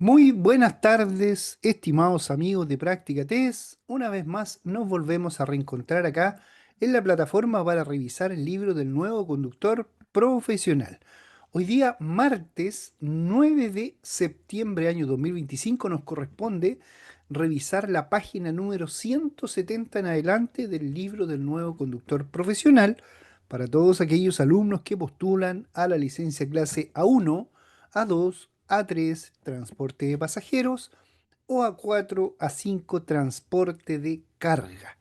Muy buenas tardes, estimados amigos de Práctica Test. Una vez más nos volvemos a reencontrar acá en la plataforma para revisar el libro del nuevo conductor profesional. Hoy día, martes 9 de septiembre año 2025, nos corresponde revisar la página número 170 en adelante del libro del nuevo conductor profesional para todos aquellos alumnos que postulan a la licencia clase A1, A2, A3, transporte de pasajeros, o A4, A5, transporte de carga.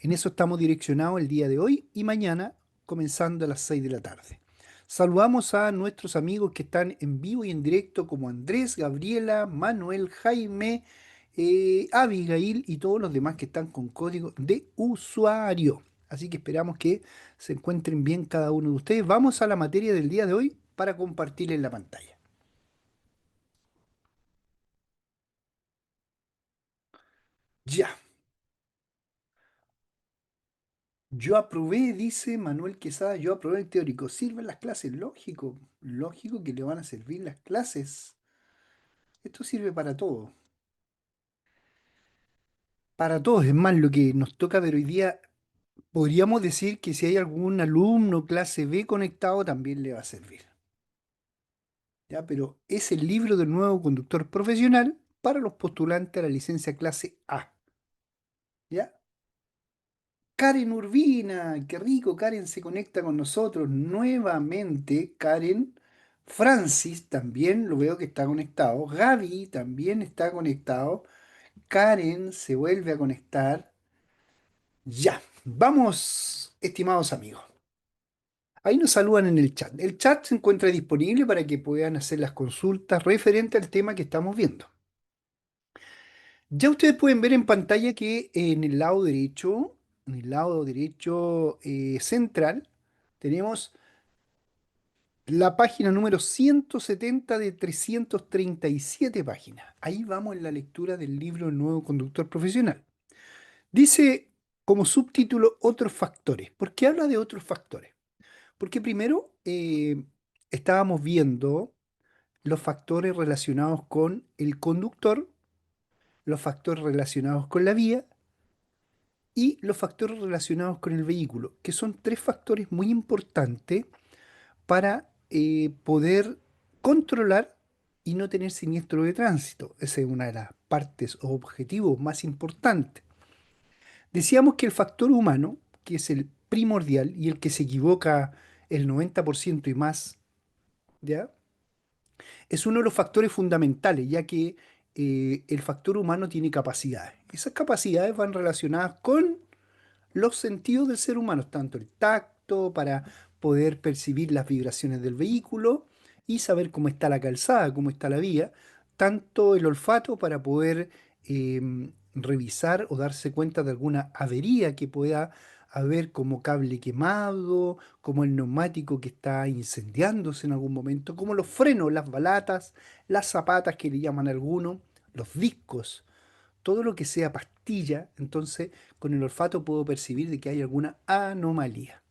En eso estamos direccionados el día de hoy y mañana, comenzando a las 6 de la tarde. Saludamos a nuestros amigos que están en vivo y en directo, como Andrés, Gabriela, Manuel, Jaime, Abigail y todos los demás que están con código de usuario. Así que esperamos que se encuentren bien cada uno de ustedes. Vamos a la materia del día de hoy para compartir en la pantalla. Ya, yo aprobé, dice Manuel Quesada, yo aprobé el teórico. ¿Sirven las clases? Lógico, lógico que le van a servir las clases. Esto sirve para todo. Para todos, es más, lo que nos toca ver hoy día, podríamos decir que si hay algún alumno clase B conectado, también le va a servir. ¿Ya? Pero es el libro del nuevo conductor profesional para los postulantes a la licencia clase A. ¿Ya? Karen Urbina, qué rico, Karen se conecta con nosotros nuevamente. Karen Francis también lo veo que está conectado. Gaby también está conectado. Karen se vuelve a conectar. Ya, vamos, estimados amigos. Ahí nos saludan en el chat. El chat se encuentra disponible para que puedan hacer las consultas referente al tema que estamos viendo. Ya ustedes pueden ver en pantalla que en el lado derecho central, tenemos la página número 170 de 337 páginas. Ahí vamos en la lectura del libro El nuevo conductor profesional. Dice como subtítulo otros factores. ¿Por qué habla de otros factores? Porque primero estábamos viendo los factores relacionados con el conductor, los factores relacionados con la vía y los factores relacionados con el vehículo, que son tres factores muy importantes para poder controlar y no tener siniestro de tránsito. Esa es una de las partes o objetivos más importantes. Decíamos que el factor humano, que es el primordial y el que se equivoca el 90% y más, ¿ya? Es uno de los factores fundamentales, ya que el factor humano tiene capacidades. Esas capacidades van relacionadas con los sentidos del ser humano, tanto el tacto para poder percibir las vibraciones del vehículo y saber cómo está la calzada, cómo está la vía, tanto el olfato para poder revisar o darse cuenta de alguna avería que pueda haber como cable quemado, como el neumático que está incendiándose en algún momento, como los frenos, las balatas, las zapatas que le llaman algunos, los discos, todo lo que sea pastilla, entonces con el olfato puedo percibir de que hay alguna anomalía.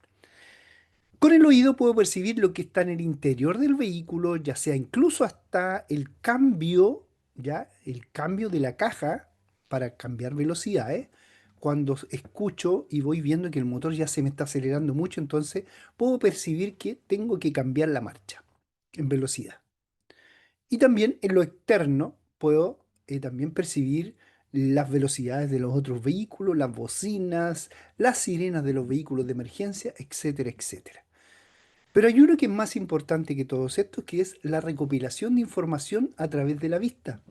Con el oído puedo percibir lo que está en el interior del vehículo, ya sea incluso hasta el cambio, ya, el cambio de la caja para cambiar velocidades. Cuando escucho y voy viendo que el motor ya se me está acelerando mucho, entonces puedo percibir que tengo que cambiar la marcha en velocidad. Y también en lo externo puedo también percibir las velocidades de los otros vehículos, las bocinas, las sirenas de los vehículos de emergencia, etcétera, etcétera. Pero hay uno que es más importante que todos estos, que es la recopilación de información a través de la vista.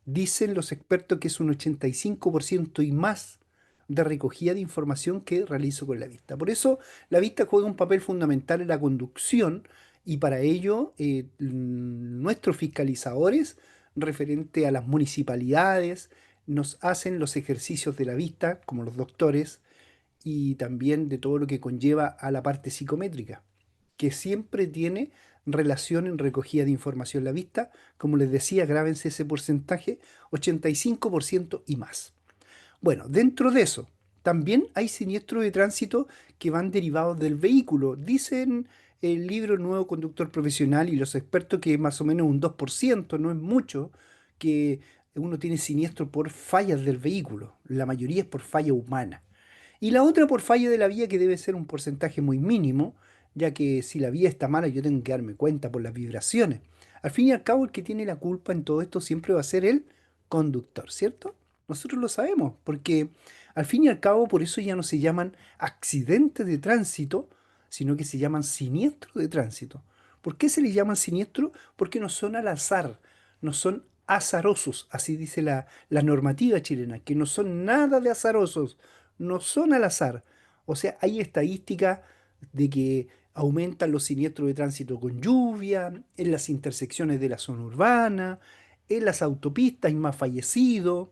Dicen los expertos que es un 85% y más de recogida de información que realizo con la vista. Por eso la vista juega un papel fundamental en la conducción y para ello nuestros fiscalizadores referente a las municipalidades nos hacen los ejercicios de la vista, como los doctores, y también de todo lo que conlleva a la parte psicométrica, que siempre tiene relación en recogida de información la vista. Como les decía, grábense ese porcentaje, 85% y más. Bueno, dentro de eso, también hay siniestros de tránsito que van derivados del vehículo. Dicen el libro Nuevo Conductor Profesional y los expertos que más o menos un 2%, no es mucho, porque uno tiene siniestro por fallas del vehículo, la mayoría es por falla humana. Y la otra por falla de la vía, que debe ser un porcentaje muy mínimo, ya que si la vía está mala yo tengo que darme cuenta por las vibraciones. Al fin y al cabo, el que tiene la culpa en todo esto siempre va a ser el conductor, ¿cierto? Nosotros lo sabemos, porque al fin y al cabo por eso ya no se llaman accidentes de tránsito, sino que se llaman siniestros de tránsito. ¿Por qué se les llaman siniestros? Porque no son al azar, no son azarosos, así dice la normativa chilena, que no son nada de azarosos, no son al azar. O sea, hay estadísticas de que aumentan los siniestros de tránsito con lluvia, en las intersecciones de la zona urbana, en las autopistas hay más fallecidos,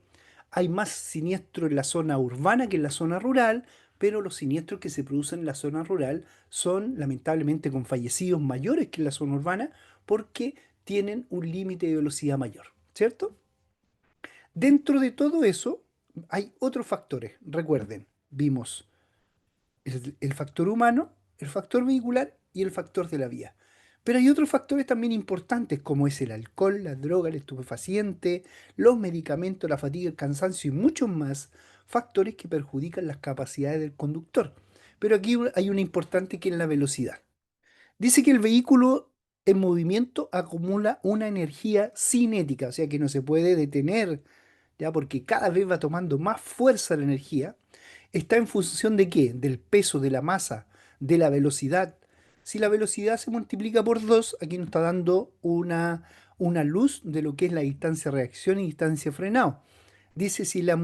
hay más siniestro en la zona urbana que en la zona rural, pero los siniestros que se producen en la zona rural son lamentablemente con fallecidos mayores que en la zona urbana porque tienen un límite de velocidad mayor, ¿cierto? Dentro de todo eso hay otros factores. Recuerden, vimos el factor humano, el factor vehicular y el factor de la vía. Pero hay otros factores también importantes, como es el alcohol, la droga, el estupefaciente, los medicamentos, la fatiga, el cansancio y muchos más factores que perjudican las capacidades del conductor. Pero aquí hay una importante que es la velocidad. Dice que el vehículo en movimiento acumula una energía cinética, o sea que no se puede detener, ya porque cada vez va tomando más fuerza la energía. ¿Está en función de qué? Del peso, de la masa, de la velocidad. Si la velocidad se multiplica por 2, aquí nos está dando una luz de lo que es la distancia reacción y distancia frenado. Dice, si la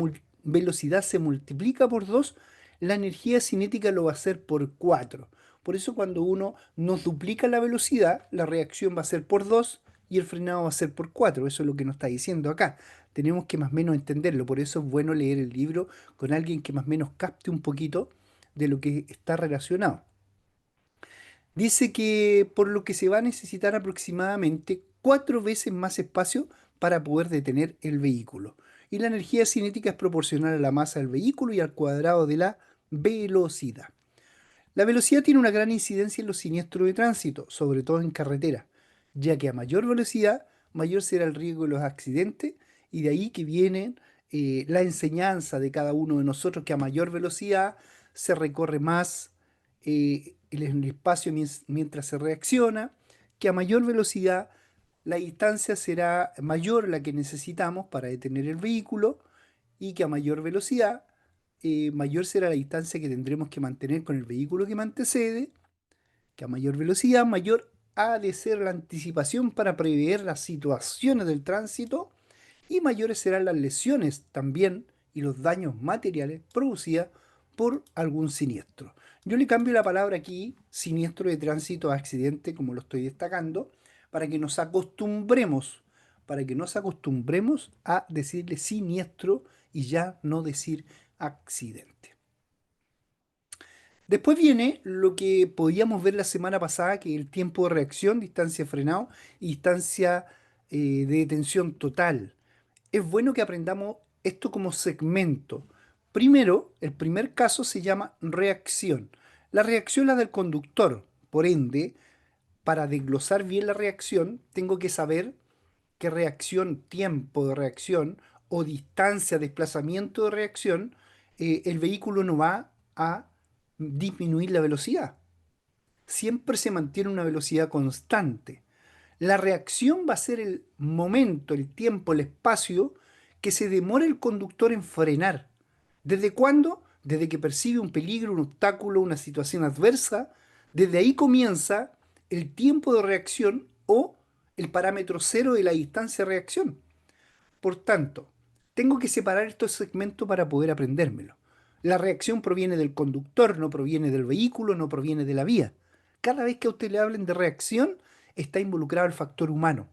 velocidad se multiplica por 2, la energía cinética lo va a hacer por 4. Por eso cuando uno nos duplica la velocidad, la reacción va a ser por 2 y el frenado va a ser por 4. Eso es lo que nos está diciendo acá. Tenemos que más o menos entenderlo. Por eso es bueno leer el libro con alguien que más o menos capte un poquito de lo que está relacionado. Dice que por lo que se va a necesitar aproximadamente 4 veces más espacio para poder detener el vehículo. Y la energía cinética es proporcional a la masa del vehículo y al cuadrado de la velocidad. La velocidad tiene una gran incidencia en los siniestros de tránsito, sobre todo en carretera, ya que a mayor velocidad, mayor será el riesgo de los accidentes y de ahí que viene la enseñanza de cada uno de nosotros que a mayor velocidad se recorre más el espacio mientras se reacciona, que a mayor velocidad la distancia será mayor la que necesitamos para detener el vehículo y que a mayor velocidad mayor será la distancia que tendremos que mantener con el vehículo que me antecede, que a mayor velocidad, mayor ha de ser la anticipación para prever las situaciones del tránsito y mayores serán las lesiones también y los daños materiales producidos por algún siniestro. Yo le cambio la palabra aquí, siniestro de tránsito a accidente, como lo estoy destacando, para que nos acostumbremos, a decirle siniestro y ya no decir accidente. Después viene lo que podíamos ver la semana pasada, que es el tiempo de reacción, distancia de frenado y distancia de detención total. Es bueno que aprendamos esto como segmento. Primero, el primer caso se llama reacción. La reacción es la del conductor. Por ende, para desglosar bien la reacción, tengo que saber qué reacción, tiempo de reacción o distancia, desplazamiento de reacción, el vehículo no va a disminuir la velocidad. Siempre se mantiene una velocidad constante. La reacción va a ser el momento, el tiempo, el espacio que se demora el conductor en frenar. ¿Desde cuándo? Desde que percibe un peligro, un obstáculo, una situación adversa. Desde ahí comienza el tiempo de reacción o el parámetro cero de la distancia de reacción. Por tanto, tengo que separar estos segmentos para poder aprendérmelo. La reacción proviene del conductor, no proviene del vehículo, no proviene de la vía. Cada vez que a usted le hablen de reacción, está involucrado el factor humano.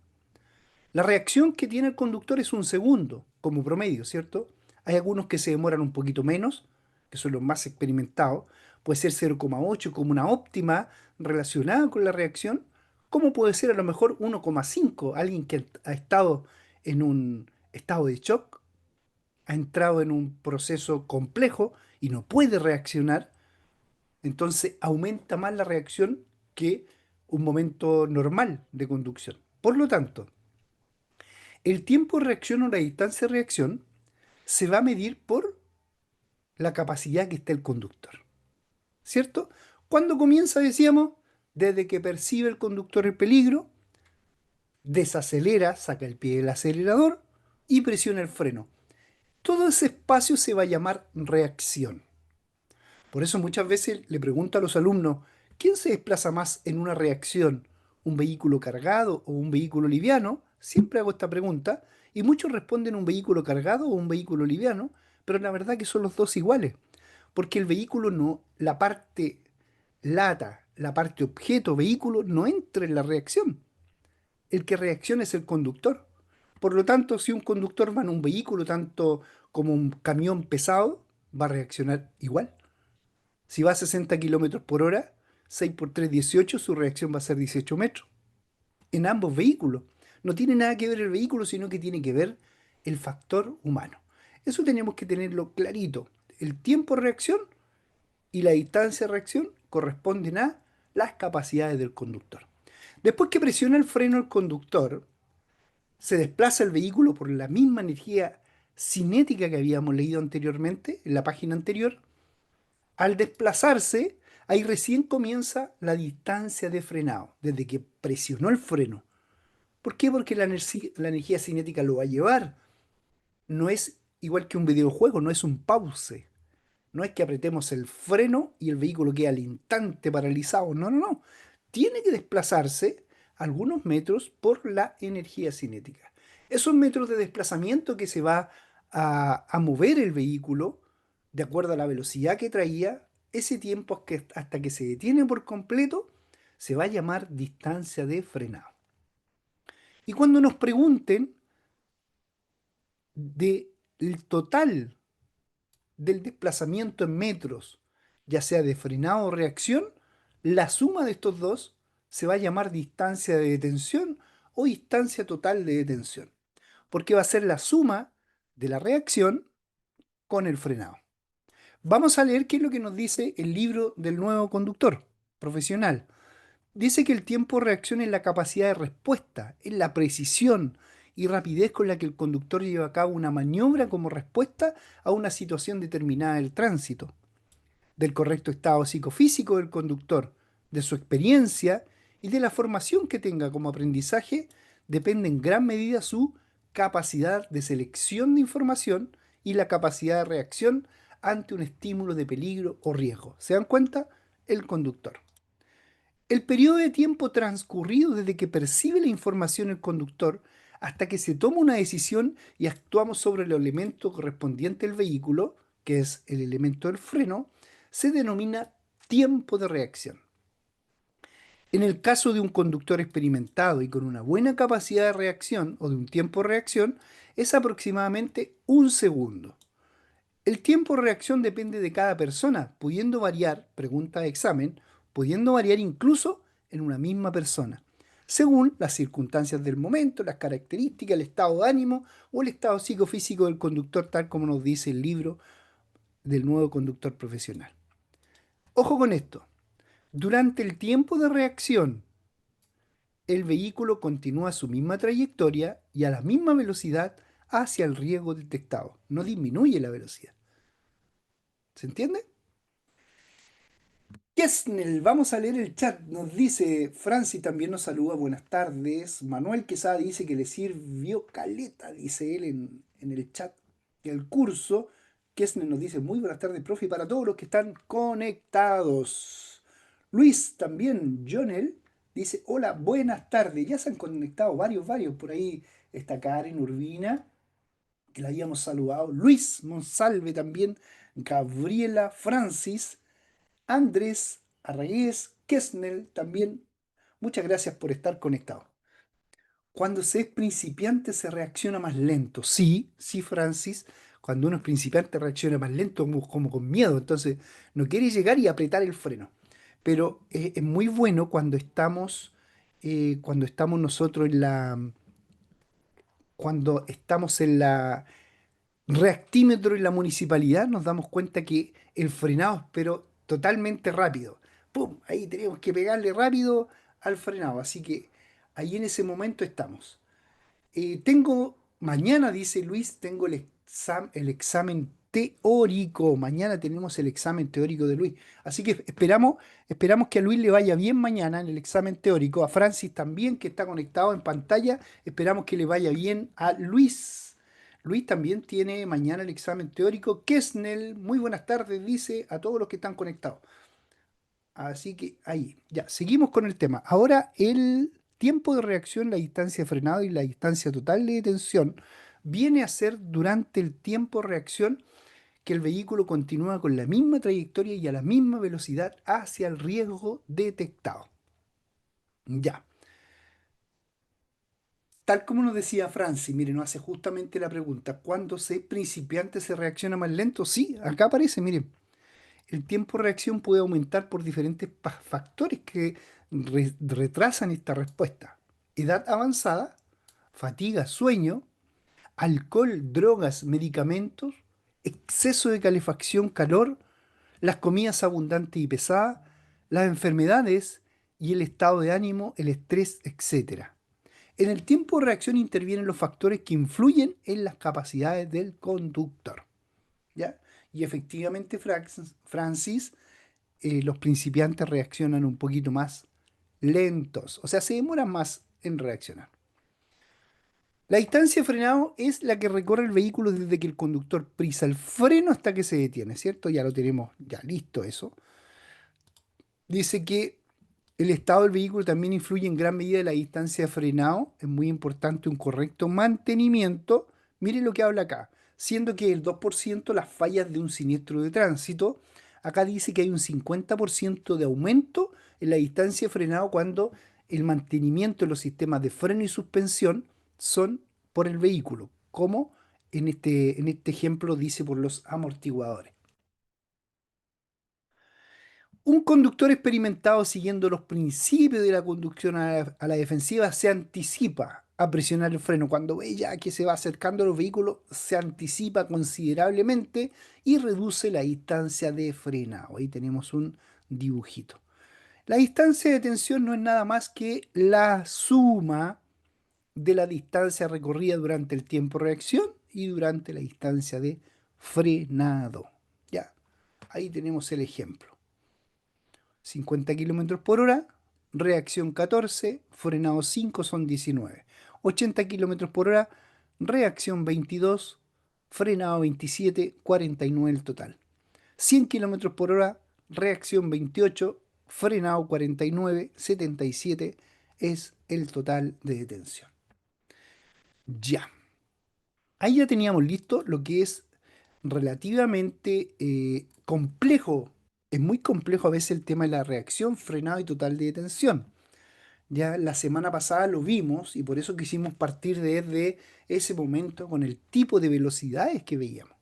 La reacción que tiene el conductor es un segundo, como promedio, ¿cierto? Hay algunos que se demoran un poquito menos, que son los más experimentados. Puede ser 0,8 como una óptima relacionada con la reacción, como puede ser a lo mejor 1,5, alguien que ha estado en un estado de shock, ha entrado en un proceso complejo y no puede reaccionar, entonces aumenta más la reacción que un momento normal de conducción. Por lo tanto, El tiempo de reacción o la distancia de reacción se va a medir por la capacidad que está el conductor, ¿cierto? ¿Cuándo comienza? Decíamos, desde que percibe el conductor el peligro, desacelera, saca el pie del acelerador y presiona el freno. Todo ese espacio se va a llamar reacción. Por eso muchas veces le pregunto a los alumnos, ¿quién se desplaza más en una reacción? ¿Un vehículo cargado o un vehículo liviano? Siempre hago esta pregunta y muchos responden un vehículo cargado o un vehículo liviano, pero la verdad que son los dos iguales, porque el vehículo no, la parte lata, la parte objeto, vehículo, no entra en la reacción. El que reacciona es el conductor. Por lo tanto, si un conductor va en un vehículo tanto como un camión pesado, va a reaccionar igual. Si va a 60 kilómetros por hora, 6 por 3, 18, su reacción va a ser 18 metros. En ambos vehículos. No tiene nada que ver el vehículo, sino que tiene que ver el factor humano. Eso tenemos que tenerlo clarito. El tiempo de reacción y la distancia de reacción corresponden a las capacidades del conductor. Después que presiona el freno el conductor, se desplaza el vehículo por la misma energía cinética que habíamos leído anteriormente, en la página anterior. Al desplazarse, ahí recién comienza la distancia de frenado, desde que presionó el freno. ¿Por qué? Porque la energía cinética lo va a llevar. No es igual que un videojuego, no es un pause. No es que apretemos el freno y el vehículo queda al instante paralizado. No, no, no. Tiene que desplazarse algunos metros por la energía cinética. Esos metros de desplazamiento que se va a mover el vehículo, de acuerdo a la velocidad que traía, ese tiempo hasta que se detiene por completo, se va a llamar distancia de frenado. Y cuando nos pregunten del total del desplazamiento en metros, ya sea de frenado o reacción, la suma de estos dos se va a llamar distancia de detención o distancia total de detención, porque va a ser la suma de la reacción con el frenado. Vamos a leer qué es lo que nos dice el libro del nuevo conductor profesional. Dice que el tiempo de reacción es la capacidad de respuesta, es la precisión y rapidez con la que el conductor lleva a cabo una maniobra como respuesta a una situación determinada del tránsito, del correcto estado psicofísico del conductor, de su experiencia y de la formación que tenga como aprendizaje, depende en gran medida su capacidad de selección de información y la capacidad de reacción ante un estímulo de peligro o riesgo. ¿Se dan cuenta? El conductor. El periodo de tiempo transcurrido desde que percibe la información el conductor hasta que se toma una decisión y actuamos sobre el elemento correspondiente al vehículo, que es el elemento del freno, se denomina tiempo de reacción. En el caso de un conductor experimentado y con una buena capacidad de reacción o de un tiempo de reacción, es aproximadamente un segundo. El tiempo de reacción depende de cada persona, pudiendo variar, pregunta de examen, pudiendo variar incluso en una misma persona, según las circunstancias del momento, las características, el estado de ánimo o el estado psicofísico del conductor, tal como nos dice el libro del nuevo conductor profesional. Ojo con esto, durante el tiempo de reacción, el vehículo continúa su misma trayectoria y a la misma velocidad hacia el riesgo detectado, no disminuye la velocidad. ¿Se entiende? Kesnel, vamos a leer el chat. Nos dice, Franci también nos saluda, buenas tardes. Manuel Quesada dice que le sirvió caleta, dice él en el chat del curso. Kesnel nos dice, muy buenas tardes, profe, y para todos los que están conectados. Luis también, Jonel, dice, hola, buenas tardes. Ya se han conectado varios. Por ahí está Karen Urbina, que la habíamos saludado. Luis Monsalve también, Gabriela Francis. Andrés Arragués, Kesnel también, muchas gracias por estar conectado. Cuando se es principiante se reacciona más lento. Sí, sí, Francis. Cuando uno es principiante reacciona más lento, como con miedo. Entonces no quiere llegar y apretar el freno. Pero es muy bueno cuando estamos nosotros cuando estamos en la reactímetro en la municipalidad, nos damos cuenta que el frenado es pero totalmente rápido. ¡Pum! Ahí tenemos que pegarle rápido al frenado. Así que ahí en ese momento estamos. Mañana, dice Luis, tengo el examen teórico. Mañana tenemos el examen teórico de Luis. Así que esperamos que a Luis le vaya bien mañana en el examen teórico. A Francis también, que está conectado en pantalla. Esperamos que le vaya bien a Luis. Luis también tiene mañana el examen teórico. Kesnel, muy buenas tardes, dice a todos los que están conectados. Así que ahí, ya, seguimos con el tema. Ahora el tiempo de reacción, la distancia de frenado y la distancia total de detención viene a ser durante el tiempo de reacción que el vehículo continúa con la misma trayectoria y a la misma velocidad hacia el riesgo detectado. Ya, tal como nos decía Franci, mire, nos hace justamente la pregunta, ¿cuándo principiante se reacciona más lento? Sí, acá aparece, miren. El tiempo de reacción puede aumentar por diferentes factores que retrasan esta respuesta. Edad avanzada, fatiga, sueño, alcohol, drogas, medicamentos, exceso de calefacción, calor, las comidas abundantes y pesadas, las enfermedades y el estado de ánimo, el estrés, etcétera. En el tiempo de reacción intervienen los factores que influyen en las capacidades del conductor. ¿Ya? Y efectivamente, Francis, los principiantes reaccionan un poquito más lentos, o sea, se demoran más en reaccionar. La distancia de frenado es la que recorre el vehículo desde que el conductor prisa el freno hasta que se detiene, ¿cierto? Ya lo tenemos ya listo eso. Dice que el estado del vehículo también influye en gran medida en la distancia de frenado. Es muy importante un correcto mantenimiento. Miren lo que habla acá. Siendo que el 2% las fallas de un siniestro de tránsito, acá dice que hay un 50% de aumento en la distancia de frenado cuando el mantenimiento de los sistemas de freno y suspensión son por el vehículo, como en este ejemplo dice por los amortiguadores. Un conductor experimentado siguiendo los principios de la conducción a la defensiva se anticipa a presionar el freno. Cuando ve ya que se va acercando a los vehículos, se anticipa considerablemente y reduce la distancia de frenado. Ahí tenemos un dibujito. La distancia de detención no es nada más que la suma de la distancia recorrida durante el tiempo de reacción y durante la distancia de frenado. Ya, ahí tenemos el ejemplo. 50 kilómetros por hora, reacción 14, frenado 5 son 19. 80 kilómetros por hora, reacción 22, frenado 27, 49 el total. 100 kilómetros por hora, reacción 28, frenado 49, 77 es el total de detención. Ya, ahí ya teníamos listo lo que es relativamente complejo. Es muy complejo a veces el tema de la reacción, frenado y total de detención. Ya la semana pasada lo vimos y por eso quisimos partir desde ese momento con el tipo de velocidades que veíamos.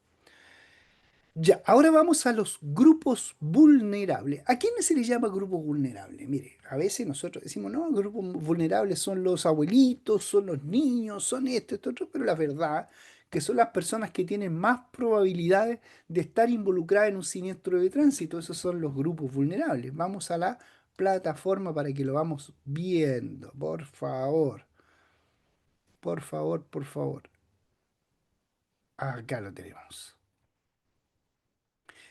Ya, ahora vamos a los grupos vulnerables. ¿A quiénes se les llama grupos vulnerables? Mire, a veces nosotros decimos, no, grupos vulnerables son los abuelitos, son los niños, son esto, otro, pero la verdad que son las personas que tienen más probabilidades de estar involucradas en un siniestro de tránsito. Esos son los grupos vulnerables. Vamos a la plataforma para que lo vamos viendo, por favor. Por favor, por favor. Acá lo tenemos.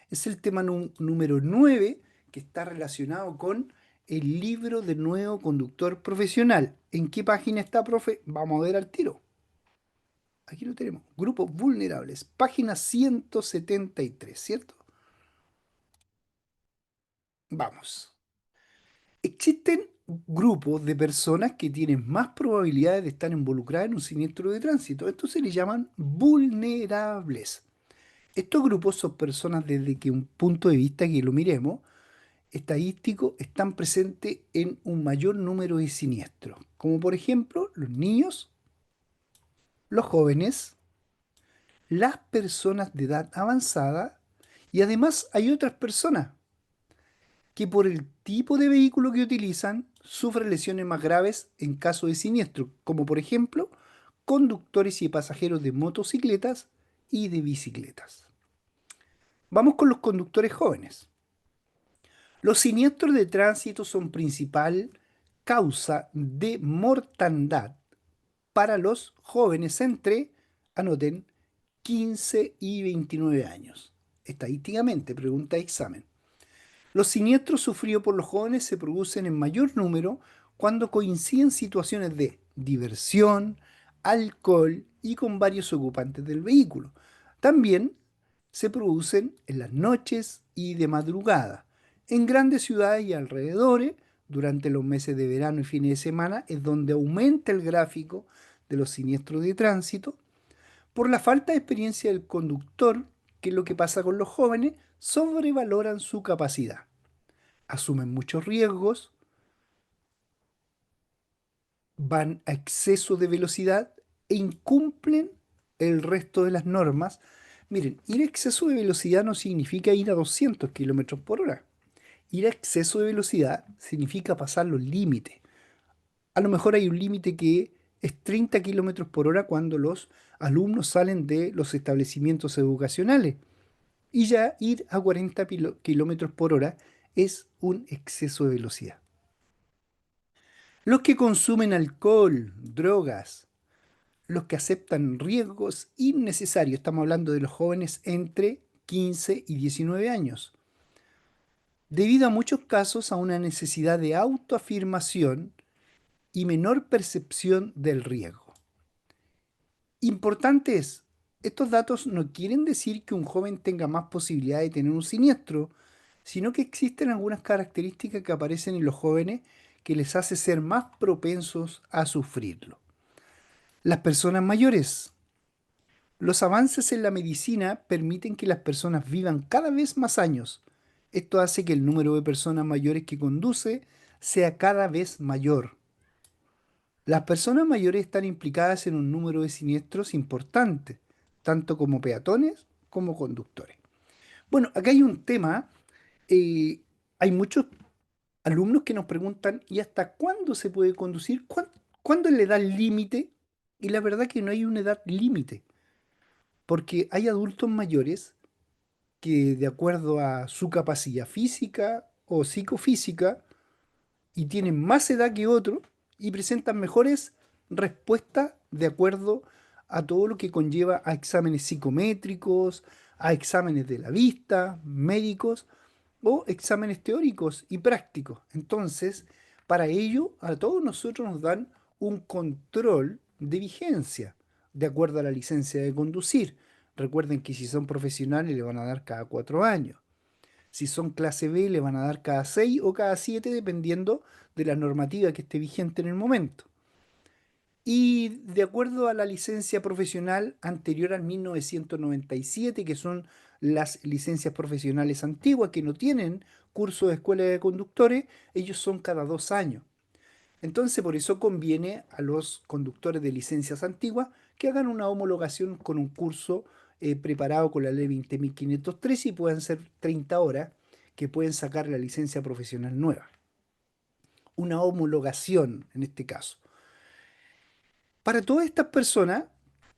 Es el tema número 9 que está relacionado con el libro de nuevo conductor profesional. ¿En qué página está, profe? Vamos a ver al tiro. Aquí lo tenemos. Grupos vulnerables. Página 173, ¿cierto? Vamos. Existen grupos de personas que tienen más probabilidades de estar involucradas en un siniestro de tránsito. Estos se les llaman vulnerables. Estos grupos son personas desde que un punto de vista que lo miremos estadísticos están presentes en un mayor número de siniestros, como por ejemplo los niños, los jóvenes, las personas de edad avanzada y además hay otras personas que por el tipo de vehículo que utilizan sufren lesiones más graves en caso de siniestro, como por ejemplo conductores y pasajeros de motocicletas y de bicicletas. Vamos con los conductores jóvenes. Los siniestros de tránsito son principal causa de mortandad para los jóvenes entre, anoten, 15 y 29 años. Estadísticamente, pregunta de examen. Los siniestros sufridos por los jóvenes se producen en mayor número cuando coinciden situaciones de diversión, alcohol y con varios ocupantes del vehículo. También se producen en las noches y de madrugada. En grandes ciudades y alrededores, durante los meses de verano y fines de semana, es donde aumenta el gráfico de los siniestros de tránsito por la falta de experiencia del conductor, que es lo que pasa con los jóvenes, sobrevaloran su capacidad, asumen muchos riesgos, van a exceso de velocidad e incumplen el resto de las normas. Miren, ir a exceso de velocidad no significa ir a 200 kilómetros por hora. Ir a exceso de velocidad significa pasar los límites. A lo mejor hay un límite que es 30 kilómetros por hora cuando los alumnos salen de los establecimientos educacionales. Y ya ir a 40 kilómetros por hora es un exceso de velocidad. Los que consumen alcohol, drogas, los que aceptan riesgos innecesarios, estamos hablando de los jóvenes entre 15 y 19 años, debido a muchos casos a una necesidad de autoafirmación y menor percepción del riesgo. Importante es, estos datos no quieren decir que un joven tenga más posibilidad de tener un siniestro, sino que existen algunas características que aparecen en los jóvenes que les hace ser más propensos a sufrirlo. Las personas mayores. Los avances en la medicina permiten que las personas vivan cada vez más años. Esto hace que el número de personas mayores que conduce sea cada vez mayor. Las personas mayores están implicadas en un número de siniestros importante, tanto como peatones como conductores. Bueno, acá hay un tema. eh, Hay muchos alumnos que nos preguntan, ¿y hasta cuándo se puede conducir? ¿Cuándo es la edad límite? Y la verdad que no hay una edad límite, porque hay adultos mayores que de acuerdo a su capacidad física o psicofísica y tienen más edad que otros y presentan mejores respuestas de acuerdo a todo lo que conlleva a exámenes psicométricos, a exámenes de la vista, médicos o exámenes teóricos y prácticos. Entonces, para ello, a todos nosotros nos dan un control de vigencia de acuerdo a la licencia de conducir. Recuerden que si son profesionales le van a dar cada 4 años. Si son clase B, le van a dar cada 6 o cada 7, dependiendo de la normativa que esté vigente en el momento. Y de acuerdo a la licencia profesional anterior al 1997, que son las licencias profesionales antiguas que no tienen curso de escuela de conductores, ellos son cada 2 años. Entonces, por eso conviene a los conductores de licencias antiguas que hagan una homologación con un curso preparado con la ley 20.503 y puedan ser 30 horas que pueden sacar la licencia profesional nueva. Una homologación en este caso. Para todas estas personas,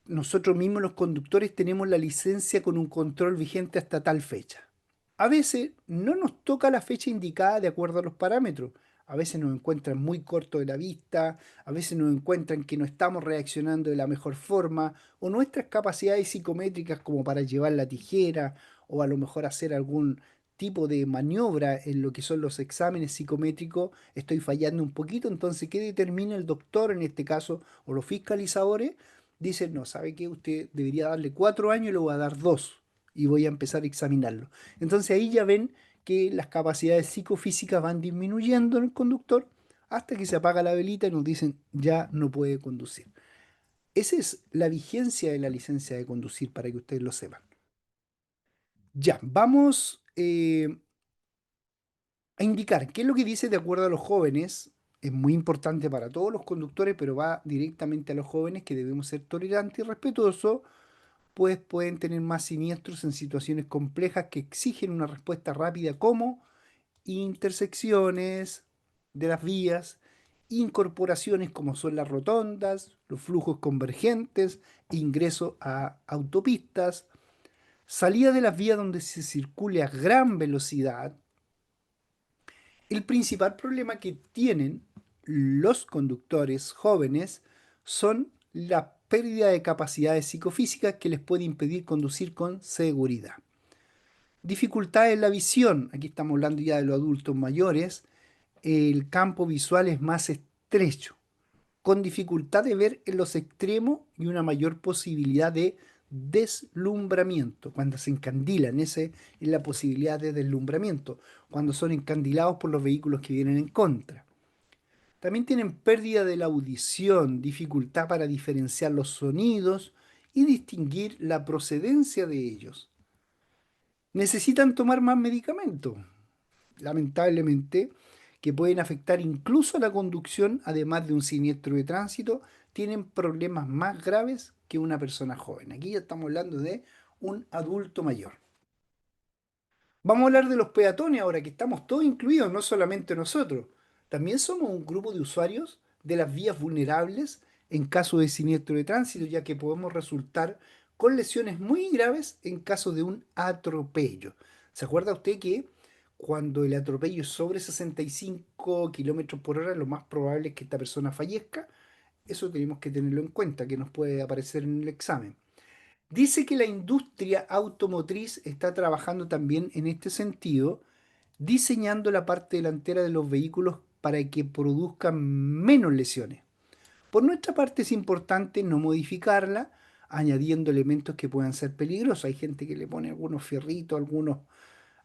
nosotros mismos los conductores tenemos la licencia con un control vigente hasta tal fecha. A veces no nos toca la fecha indicada de acuerdo a los parámetros. A veces nos encuentran muy corto de la vista, a veces nos encuentran que no estamos reaccionando de la mejor forma, o nuestras capacidades psicométricas como para llevar la tijera, o a lo mejor hacer algún tipo de maniobra en lo que son los exámenes psicométricos, estoy fallando un poquito. Entonces, ¿qué determina el doctor en este caso, o los fiscalizadores? Dicen, no, ¿sabe qué? Usted debería darle 4 años y le voy a dar 2 y voy a empezar a examinarlo. Entonces ahí ya ven que las capacidades psicofísicas van disminuyendo en el conductor hasta que se apaga la velita y nos dicen ya no puede conducir. Esa es la vigencia de la licencia de conducir para que ustedes lo sepan. Ya, vamos a indicar qué es lo que dice de acuerdo a los jóvenes. Es muy importante para todos los conductores, pero va directamente a los jóvenes que debemos ser tolerantes y respetuosos, pues pueden tener más siniestros en situaciones complejas que exigen una respuesta rápida como intersecciones de las vías, incorporaciones como son las rotondas, los flujos convergentes, ingreso a autopistas, salida de las vías donde se circule a gran velocidad. El principal problema que tienen los conductores jóvenes son la pérdida de capacidades psicofísicas que les puede impedir conducir con seguridad. Dificultades en la visión, aquí estamos hablando ya de los adultos mayores, el campo visual es más estrecho, con dificultad de ver en los extremos y una mayor posibilidad de deslumbramiento, cuando se encandilan, esa es la posibilidad de deslumbramiento, cuando son encandilados por los vehículos que vienen en contra. También tienen pérdida de la audición, dificultad para diferenciar los sonidos y distinguir la procedencia de ellos. Necesitan tomar más medicamentos, lamentablemente, que pueden afectar incluso a la conducción, además de un siniestro de tránsito, tienen problemas más graves que una persona joven. Aquí ya estamos hablando de un adulto mayor. Vamos a hablar de los peatones ahora, que estamos todos incluidos, no solamente nosotros. También somos un grupo de usuarios de las vías vulnerables en caso de siniestro de tránsito, ya que podemos resultar con lesiones muy graves en caso de un atropello. ¿Se acuerda usted que cuando el atropello es sobre 65 kilómetros por hora, lo más probable es que esta persona fallezca? Eso tenemos que tenerlo en cuenta, que nos puede aparecer en el examen. Dice que la industria automotriz está trabajando también en este sentido, diseñando la parte delantera de los vehículos para que produzcan menos lesiones. Por nuestra parte es importante no modificarla añadiendo elementos que puedan ser peligrosos. Hay gente que le pone algunos fierritos,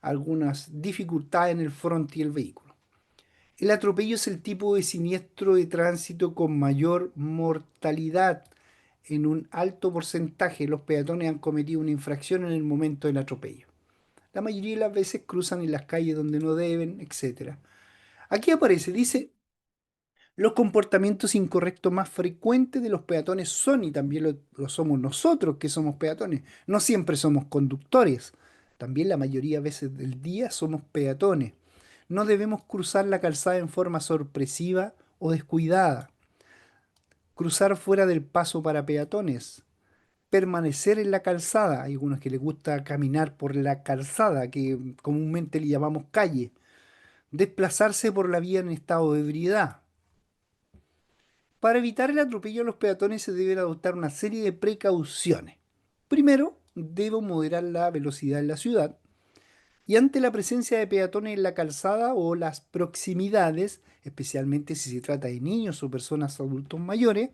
algunas dificultades en el frente y el vehículo. El atropello es el tipo de siniestro de tránsito con mayor mortalidad. En un alto porcentaje los peatones han cometido una infracción en el momento del atropello. La mayoría de las veces cruzan en las calles donde no deben, etcétera. Aquí aparece, dice, los comportamientos incorrectos más frecuentes de los peatones son, y también lo somos nosotros que somos peatones, no siempre somos conductores, también la mayoría de veces del día somos peatones. No debemos cruzar la calzada en forma sorpresiva o descuidada, cruzar fuera del paso para peatones, permanecer en la calzada, hay algunos que les gusta caminar por la calzada, que comúnmente le llamamos calle, desplazarse por la vía en estado de ebriedad. Para evitar el atropello a los peatones se deben adoptar una serie de precauciones. Primero, debo moderar la velocidad en la ciudad y ante la presencia de peatones en la calzada o las proximidades, especialmente si se trata de niños o personas adultos mayores,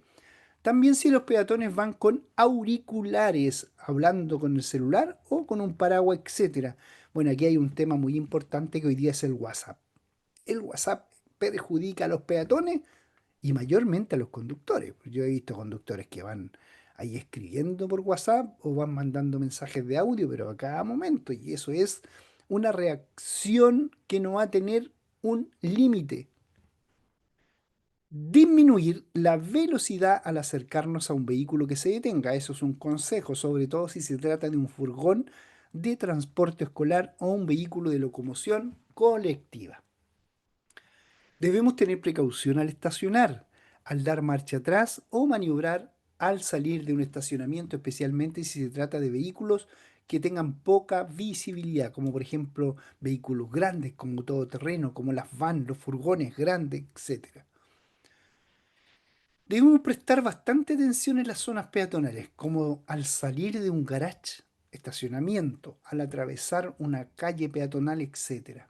también si los peatones van con auriculares, hablando con el celular o con un paraguas, etcétera. Bueno, aquí hay un tema muy importante que hoy día es el WhatsApp. El WhatsApp perjudica a los peatones y mayormente a los conductores. Yo he visto conductores que van ahí escribiendo por WhatsApp o van mandando mensajes de audio, pero a cada momento, y eso es una reacción que no va a tener un límite. Disminuir la velocidad al acercarnos a un vehículo que se detenga. Eso es un consejo, sobre todo si se trata de un furgón de transporte escolar o un vehículo de locomoción colectiva. Debemos tener precaución al estacionar, al dar marcha atrás o maniobrar al salir de un estacionamiento, especialmente si se trata de vehículos que tengan poca visibilidad, como por ejemplo vehículos grandes como todoterreno, como las vans, los furgones grandes, etcétera. Debemos prestar bastante atención en las zonas peatonales, como al salir de un garage, estacionamiento, al atravesar una calle peatonal, etcétera.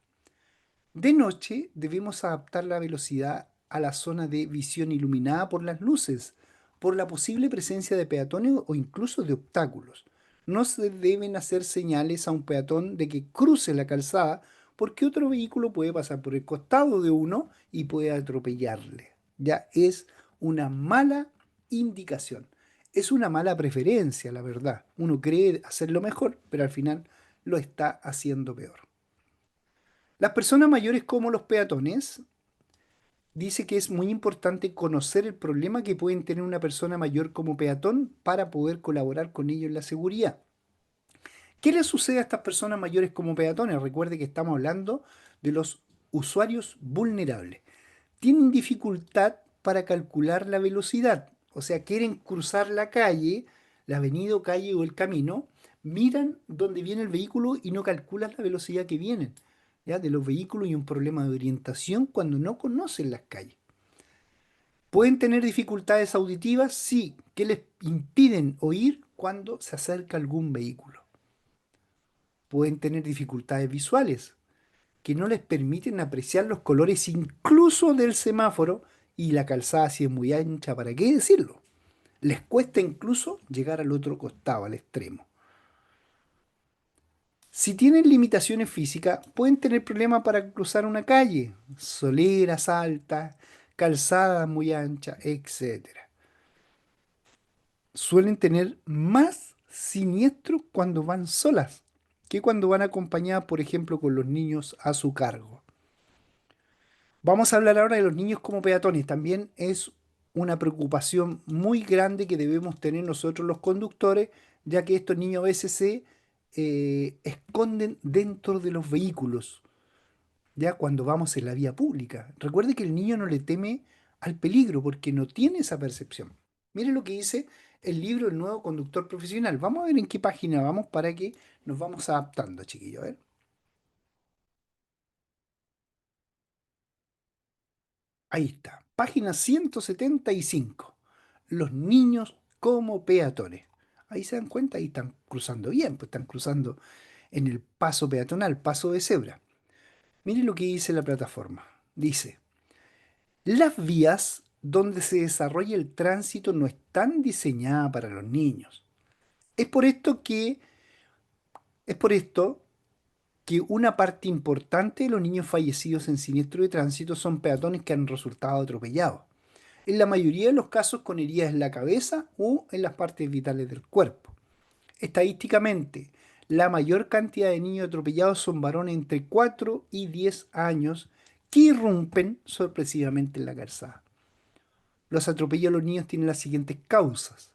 De noche debemos adaptar la velocidad a la zona de visión iluminada por las luces, por la posible presencia de peatones o incluso de obstáculos. No se deben hacer señales a un peatón de que cruce la calzada porque otro vehículo puede pasar por el costado de uno y puede atropellarle. Ya es una mala indicación. Es una mala preferencia, la verdad. Uno cree hacerlo mejor, pero al final lo está haciendo peor. Las personas mayores como los peatones dice que es muy importante conocer el problema que pueden tener una persona mayor como peatón para poder colaborar con ellos en la seguridad. ¿Qué le sucede a estas personas mayores como peatones? Recuerde que estamos hablando de los usuarios vulnerables. Tienen dificultad para calcular la velocidad, o sea, quieren cruzar la calle, la avenida o calle o el camino, miran dónde viene el vehículo y no calculan la velocidad que vienen, ¿ya? De los vehículos y un problema de orientación cuando no conocen las calles. ¿Pueden tener dificultades auditivas? Sí, que les impiden oír cuando se acerca algún vehículo. Pueden tener dificultades visuales, que no les permiten apreciar los colores incluso del semáforo y la calzada si es muy ancha, ¿para qué decirlo? Les cuesta incluso llegar al otro costado, al extremo. Si tienen limitaciones físicas, pueden tener problemas para cruzar una calle, soleras altas, calzadas muy anchas, etcétera. Suelen tener más siniestros cuando van solas que cuando van acompañadas, por ejemplo, con los niños a su cargo. Vamos a hablar ahora de los niños como peatones. También es una preocupación muy grande que debemos tener nosotros los conductores, ya que estos niños a veces se esconden dentro de los vehículos, ya cuando vamos en la vía pública. Recuerde que el niño no le teme al peligro porque no tiene esa percepción. Mire lo que dice el libro El nuevo conductor profesional. Vamos a ver en qué página vamos para que nos vamos adaptando, chiquillos. A ver. Ahí está. Página 175. Los niños como peatones. Ahí se dan cuenta, ahí están cruzando bien, pues están cruzando en el paso peatonal, paso de cebra. Mire lo que dice la plataforma. Dice, las vías donde se desarrolla el tránsito no están diseñadas para los niños. Es por esto que, es por esto que una parte importante de los niños fallecidos en siniestro de tránsito son peatones que han resultado atropellados. En la mayoría de los casos con heridas en la cabeza o en las partes vitales del cuerpo. Estadísticamente, la mayor cantidad de niños atropellados son varones entre 4 y 10 años que irrumpen sorpresivamente en la calzada. Los atropellos a los niños tienen las siguientes causas.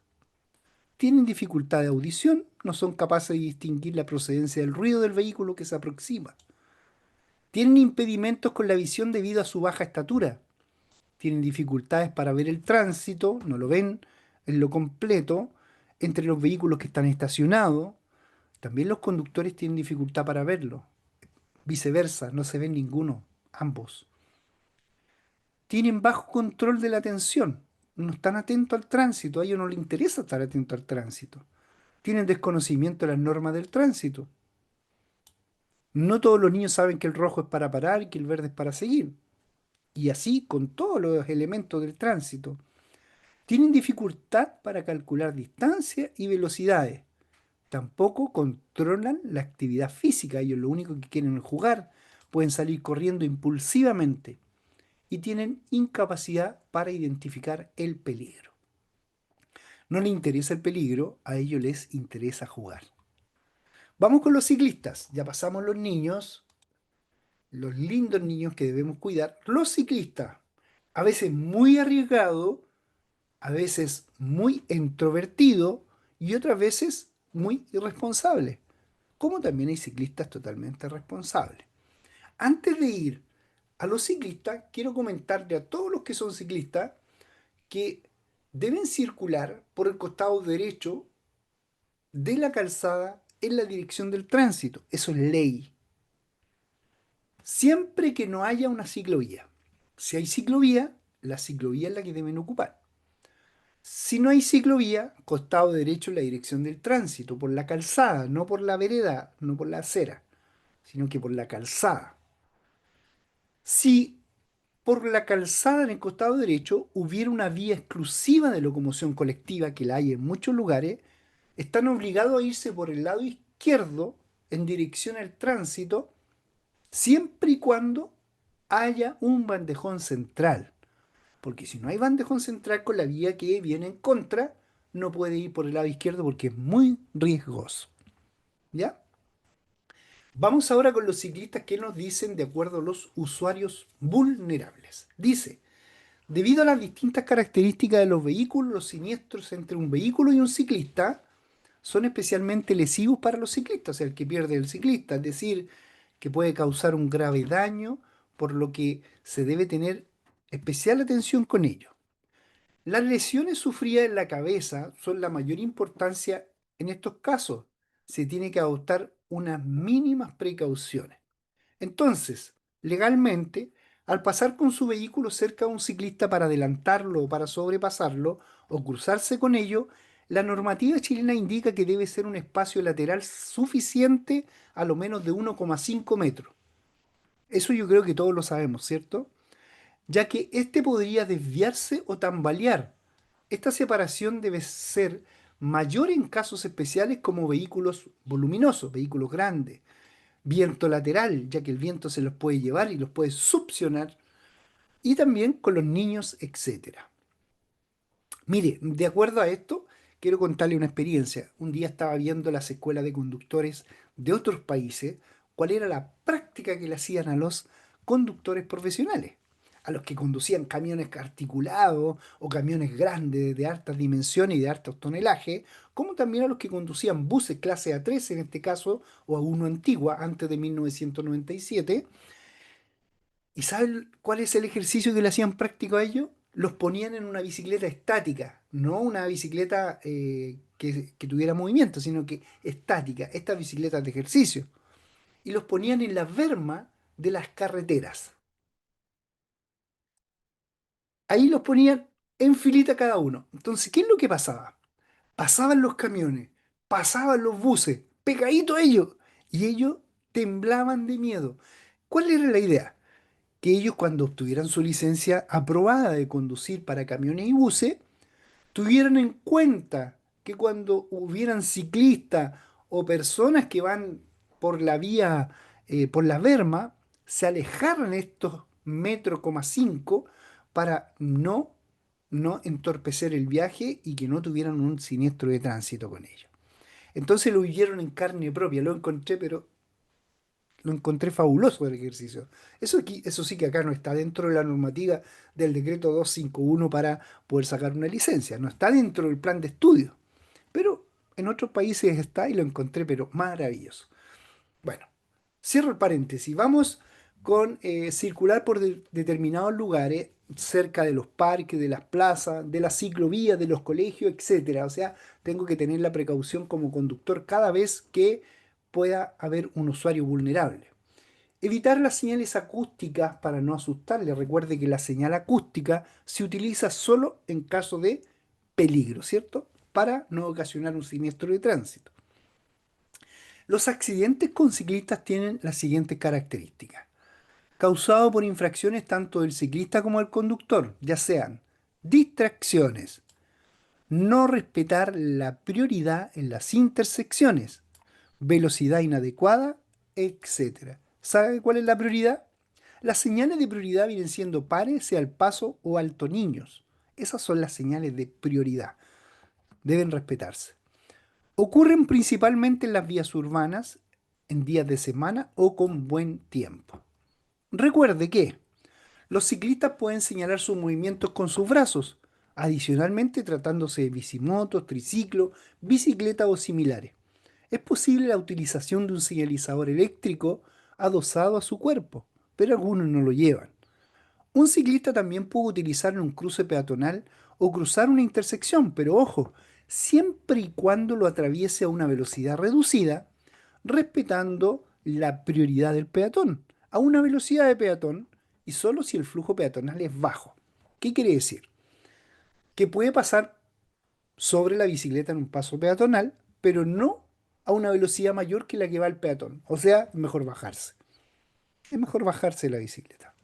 Tienen dificultad de audición, no son capaces de distinguir la procedencia del ruido del vehículo que se aproxima. Tienen impedimentos con la visión debido a su baja estatura. Tienen dificultades para ver el tránsito, no lo ven en lo completo, entre los vehículos que están estacionados. También los conductores tienen dificultad para verlo. Viceversa, no se ven ninguno, ambos. Tienen bajo control de la atención, no están atentos al tránsito, a ellos no les interesa estar atento al tránsito. Tienen desconocimiento de las normas del tránsito. No todos los niños saben que el rojo es para parar y que el verde es para seguir. Y así con todos los elementos del tránsito. Tienen dificultad para calcular distancia y velocidades. Tampoco controlan la actividad física. Ellos lo único que quieren es jugar. Pueden salir corriendo impulsivamente. Y tienen incapacidad para identificar el peligro. No les interesa el peligro, a ellos les interesa jugar. Vamos con los ciclistas. Ya pasamos los niños, los lindos niños que debemos cuidar. Los ciclistas, a veces muy arriesgado, a veces muy introvertido y otras veces muy irresponsable. Como también hay ciclistas totalmente responsables. Antes de ir a los ciclistas, quiero comentarle a todos los que son ciclistas que deben circular por el costado derecho de la calzada en la dirección del tránsito. Eso es ley. Siempre que no haya una ciclovía. Si hay ciclovía, la ciclovía es la que deben ocupar. Si no hay ciclovía, costado derecho en la dirección del tránsito, por la calzada, no por la vereda, no por la acera, sino que por la calzada. Si por la calzada en el costado derecho hubiera una vía exclusiva de locomoción colectiva, que la hay en muchos lugares, están obligados a irse por el lado izquierdo en dirección al tránsito, siempre y cuando haya un bandejón central. Porque si no hay bandejón central con la vía que viene en contra, no puede ir por el lado izquierdo porque es muy riesgoso. ¿Ya? Vamos ahora con los ciclistas que nos dicen de acuerdo a los usuarios vulnerables. Dice, debido a las distintas características de los vehículos, los siniestros entre un vehículo y un ciclista son especialmente lesivos para los ciclistas, o sea, el que pierde el ciclista, es decir, que puede causar un grave daño, por lo que se debe tener especial atención con ello. Las lesiones sufridas en la cabeza son la mayor importancia en estos casos. Se tiene que adoptar unas mínimas precauciones. Entonces, legalmente, Al pasar con su vehículo cerca de un ciclista para adelantarlo o para sobrepasarlo o cruzarse con ello, la normativa chilena indica que debe ser un espacio lateral suficiente a lo menos de 1,5 metros. Eso yo creo que todos lo sabemos, ¿cierto? Ya que este podría desviarse o tambalear. Esta separación debe ser mayor en casos especiales como vehículos voluminosos, vehículos grandes, viento lateral, ya que el viento se los puede llevar y los puede succionar, y también con los niños, etcétera. Mire, de acuerdo a esto, quiero contarle una experiencia. Un día estaba viendo las escuelas de conductores de otros países, cuál era la práctica que le hacían a los conductores profesionales, a los que conducían camiones articulados o camiones grandes de altas dimensiones y de altos tonelaje, como también a los que conducían buses clase A3 en este caso, o a uno antigua, antes de 1997. ¿Y saben cuál es el ejercicio que le hacían práctico a ellos? Los ponían en una bicicleta estática, no una bicicleta que tuviera movimiento, sino que estática, estas bicicletas de ejercicio. Y los ponían en la berma de las carreteras. Ahí los ponían en filita cada uno. Entonces, ¿qué es lo que pasaba? Pasaban los camiones, pasaban los buses, pegaditos a ellos, y ellos temblaban de miedo. ¿Cuál era la idea? Que ellos cuando obtuvieran su licencia aprobada de conducir para camiones y buses, tuvieran en cuenta que cuando hubieran ciclistas o personas que van por la vía, por la berma, se alejaran estos metros, coma cinco para no entorpecer el viaje y que no tuvieran un siniestro de tránsito con ellos. Entonces lo vivieron en carne propia, lo encontré, pero lo encontré fabuloso el ejercicio. Eso sí que acá no está dentro de la normativa del decreto 251 para poder sacar una licencia. No está dentro del plan de estudio. Pero en otros países está y lo encontré, pero maravilloso. Bueno, cierro el paréntesis. Vamos con circular por determinados lugares cerca de los parques, de las plazas, de las ciclovías, de los colegios, etcétera. O sea, tengo que tener la precaución como conductor cada vez que pueda haber un usuario vulnerable. Evitar las señales acústicas para no asustarle. Recuerde que la señal acústica se utiliza solo en caso de peligro, ¿cierto? Para no ocasionar un siniestro de tránsito. Los accidentes con ciclistas tienen las siguientes características. Causado por infracciones tanto del ciclista como del conductor, ya sean distracciones, no respetar la prioridad en las intersecciones, velocidad inadecuada, etcétera. ¿Sabe cuál es la prioridad? Las señales de prioridad vienen siendo párese al paso o alto niños. Esas son las señales de prioridad. Deben respetarse. Ocurren principalmente en las vías urbanas, en días de semana o con buen tiempo. Recuerde que los ciclistas pueden señalar sus movimientos con sus brazos, adicionalmente tratándose de bicimotos, triciclo, bicicleta o similares. Es posible la utilización de un señalizador eléctrico adosado a su cuerpo, pero algunos no lo llevan. Un ciclista también puede utilizar en un cruce peatonal o cruzar una intersección, pero ojo, siempre y cuando lo atraviese a una velocidad reducida, respetando la prioridad del peatón, a una velocidad de peatón y solo si el flujo peatonal es bajo. ¿Qué quiere decir? Que puede pasar sobre la bicicleta en un paso peatonal, pero no a una velocidad mayor que la que va el peatón. O sea, es mejor bajarse. Es mejor bajarse de la bicicleta.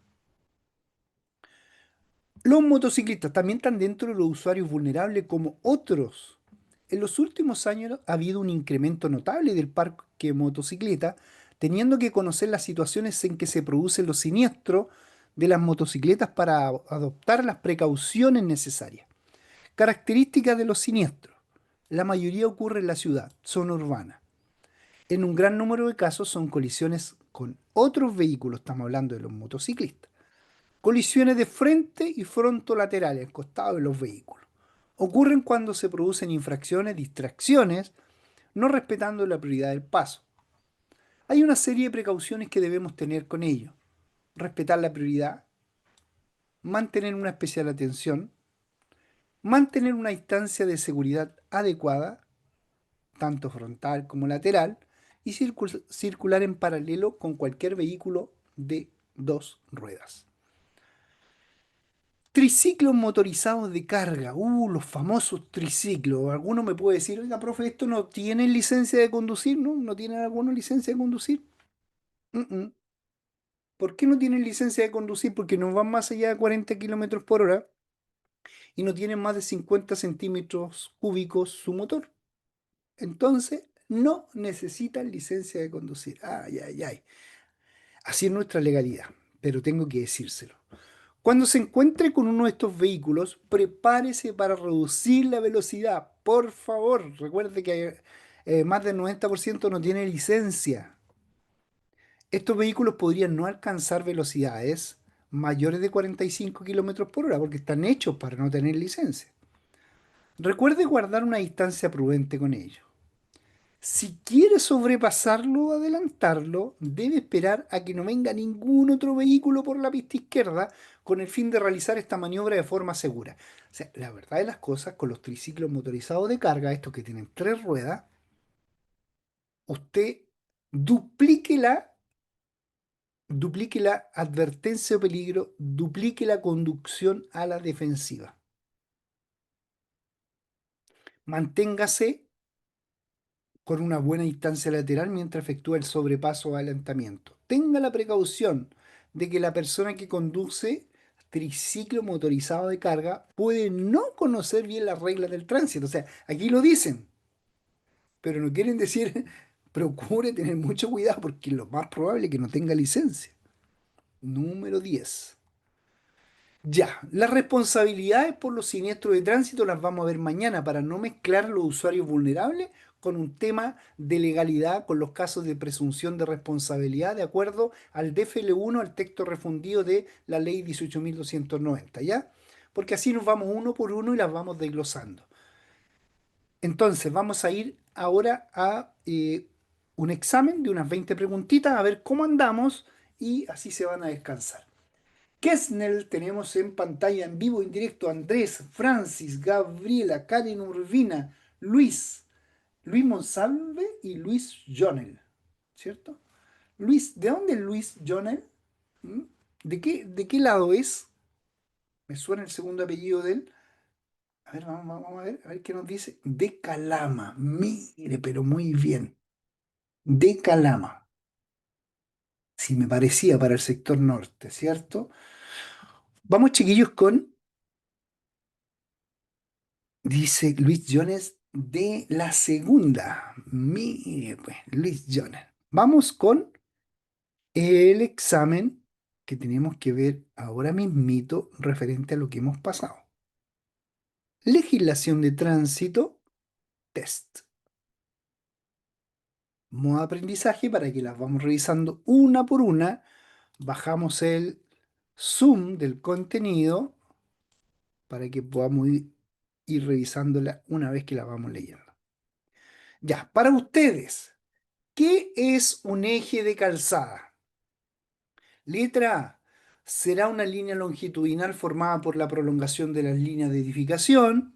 Los motociclistas también están dentro de los usuarios vulnerables como otros. En los últimos años ha habido un incremento notable del parque de motocicleta, teniendo que conocer las situaciones en que se producen los siniestros de las motocicletas para adoptar las precauciones necesarias. Características de los siniestros. La mayoría ocurre en la ciudad, son urbanas. En un gran número de casos son colisiones con otros vehículos, estamos hablando de los motociclistas. Colisiones de frente y frontolaterales, costados de los vehículos. Ocurren cuando se producen infracciones, distracciones, no respetando la prioridad del paso. Hay una serie de precauciones que debemos tener con ello. Respetar la prioridad, mantener una especial atención, mantener una distancia de seguridad adecuada, tanto frontal como lateral, y circular en paralelo con cualquier vehículo de dos ruedas. Triciclos motorizados de carga. Los famosos triciclos. Alguno me puede decir, oiga, profe, ¿esto no tiene licencia de conducir? ¿No? ¿No tienen alguna licencia de conducir? Mm, mm. ¿Por qué no tienen licencia de conducir? Porque no van más allá de 40 kilómetros por hora y no tienen más de 50 centímetros cúbicos su motor. Entonces, no necesitan licencia de conducir. Ay, ay, ay. Así es nuestra legalidad, pero tengo que decírselo. Cuando se encuentre con uno de estos vehículos, prepárese para reducir la velocidad. Por favor, recuerde que más del 90% no tiene licencia. Estos vehículos podrían no alcanzar velocidades mayores de 45 kilómetros por hora porque están hechos para no tener licencia. Recuerde guardar una distancia prudente con ellos. Si quiere sobrepasarlo o adelantarlo, debe esperar a que no venga ningún otro vehículo por la pista izquierda con el fin de realizar esta maniobra de forma segura. O sea, la verdad de las cosas, con los triciclos motorizados de carga, estos que tienen tres ruedas, usted duplique la, duplique la advertencia o peligro, duplique la conducción a la defensiva. Manténgase con una buena distancia lateral mientras efectúa el sobrepaso o adelantamiento. Tenga la precaución de que la persona que conduce triciclo motorizado de carga puede no conocer bien las reglas del tránsito. O sea, aquí lo dicen, pero no quieren decir procure tener mucho cuidado porque lo más probable es que no tenga licencia. Número 10. Ya, las responsabilidades por los siniestros de tránsito las vamos a ver mañana para no mezclar a los usuarios vulnerables con un tema de legalidad con los casos de presunción de responsabilidad de acuerdo al DFL1, al texto refundido de la ley 18.290, ¿ya? Porque así nos vamos uno por uno y las vamos desglosando. Entonces, vamos a ir ahora a un examen de unas 20 preguntitas a ver cómo andamos y así se van a descansar. Kesnel, tenemos en pantalla en vivo, en directo, Andrés, Francis, Gabriela, Karen Urbina, Luis Monsalve y Luis Jonel, ¿cierto? Luis, ¿de dónde es Luis Jonel? ¿Mm? ¿De qué lado es? Me suena el segundo apellido de él. A ver, a ver qué nos dice. De Calama, mire, pero muy bien. De Calama. Sí, me parecía para el sector norte, ¿cierto? Vamos, chiquillos, dice Luis Jones de la segunda. Mire, pues, Luis Jones. Vamos con el examen que tenemos que ver ahora mismito referente a lo que hemos pasado. Legislación de tránsito, test. Modo de aprendizaje para que las vamos revisando una por una. Bajamos el zoom del contenido para que podamos ir revisándola una vez que la vamos leyendo. Ya, para ustedes. ¿Qué es un eje de calzada? Letra A. Será una línea longitudinal formada por la prolongación de las líneas de edificación.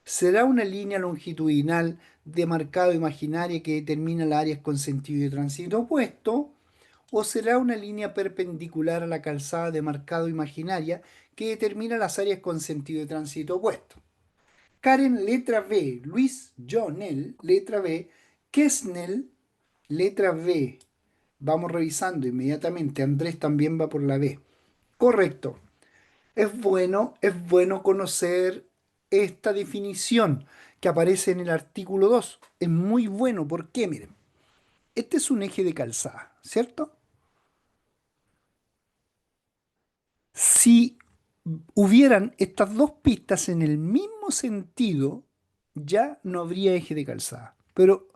Será una línea longitudinal de marcado imaginaria que determina las áreas con sentido de tránsito opuesto. O será una línea perpendicular a la calzada de marcado imaginaria que determina las áreas con sentido de tránsito opuesto. Karen, letra B. Luis Jonel, letra B. Kesnel, letra B. Vamos revisando inmediatamente. Andrés también va por la B. Correcto. Es bueno conocer esta definición que aparece en el artículo 2. Es muy bueno. ¿Por qué? Miren, este es un eje de calzada, ¿cierto? Si hubieran estas dos pistas en el mismo sentido, ya no habría eje de calzada. Pero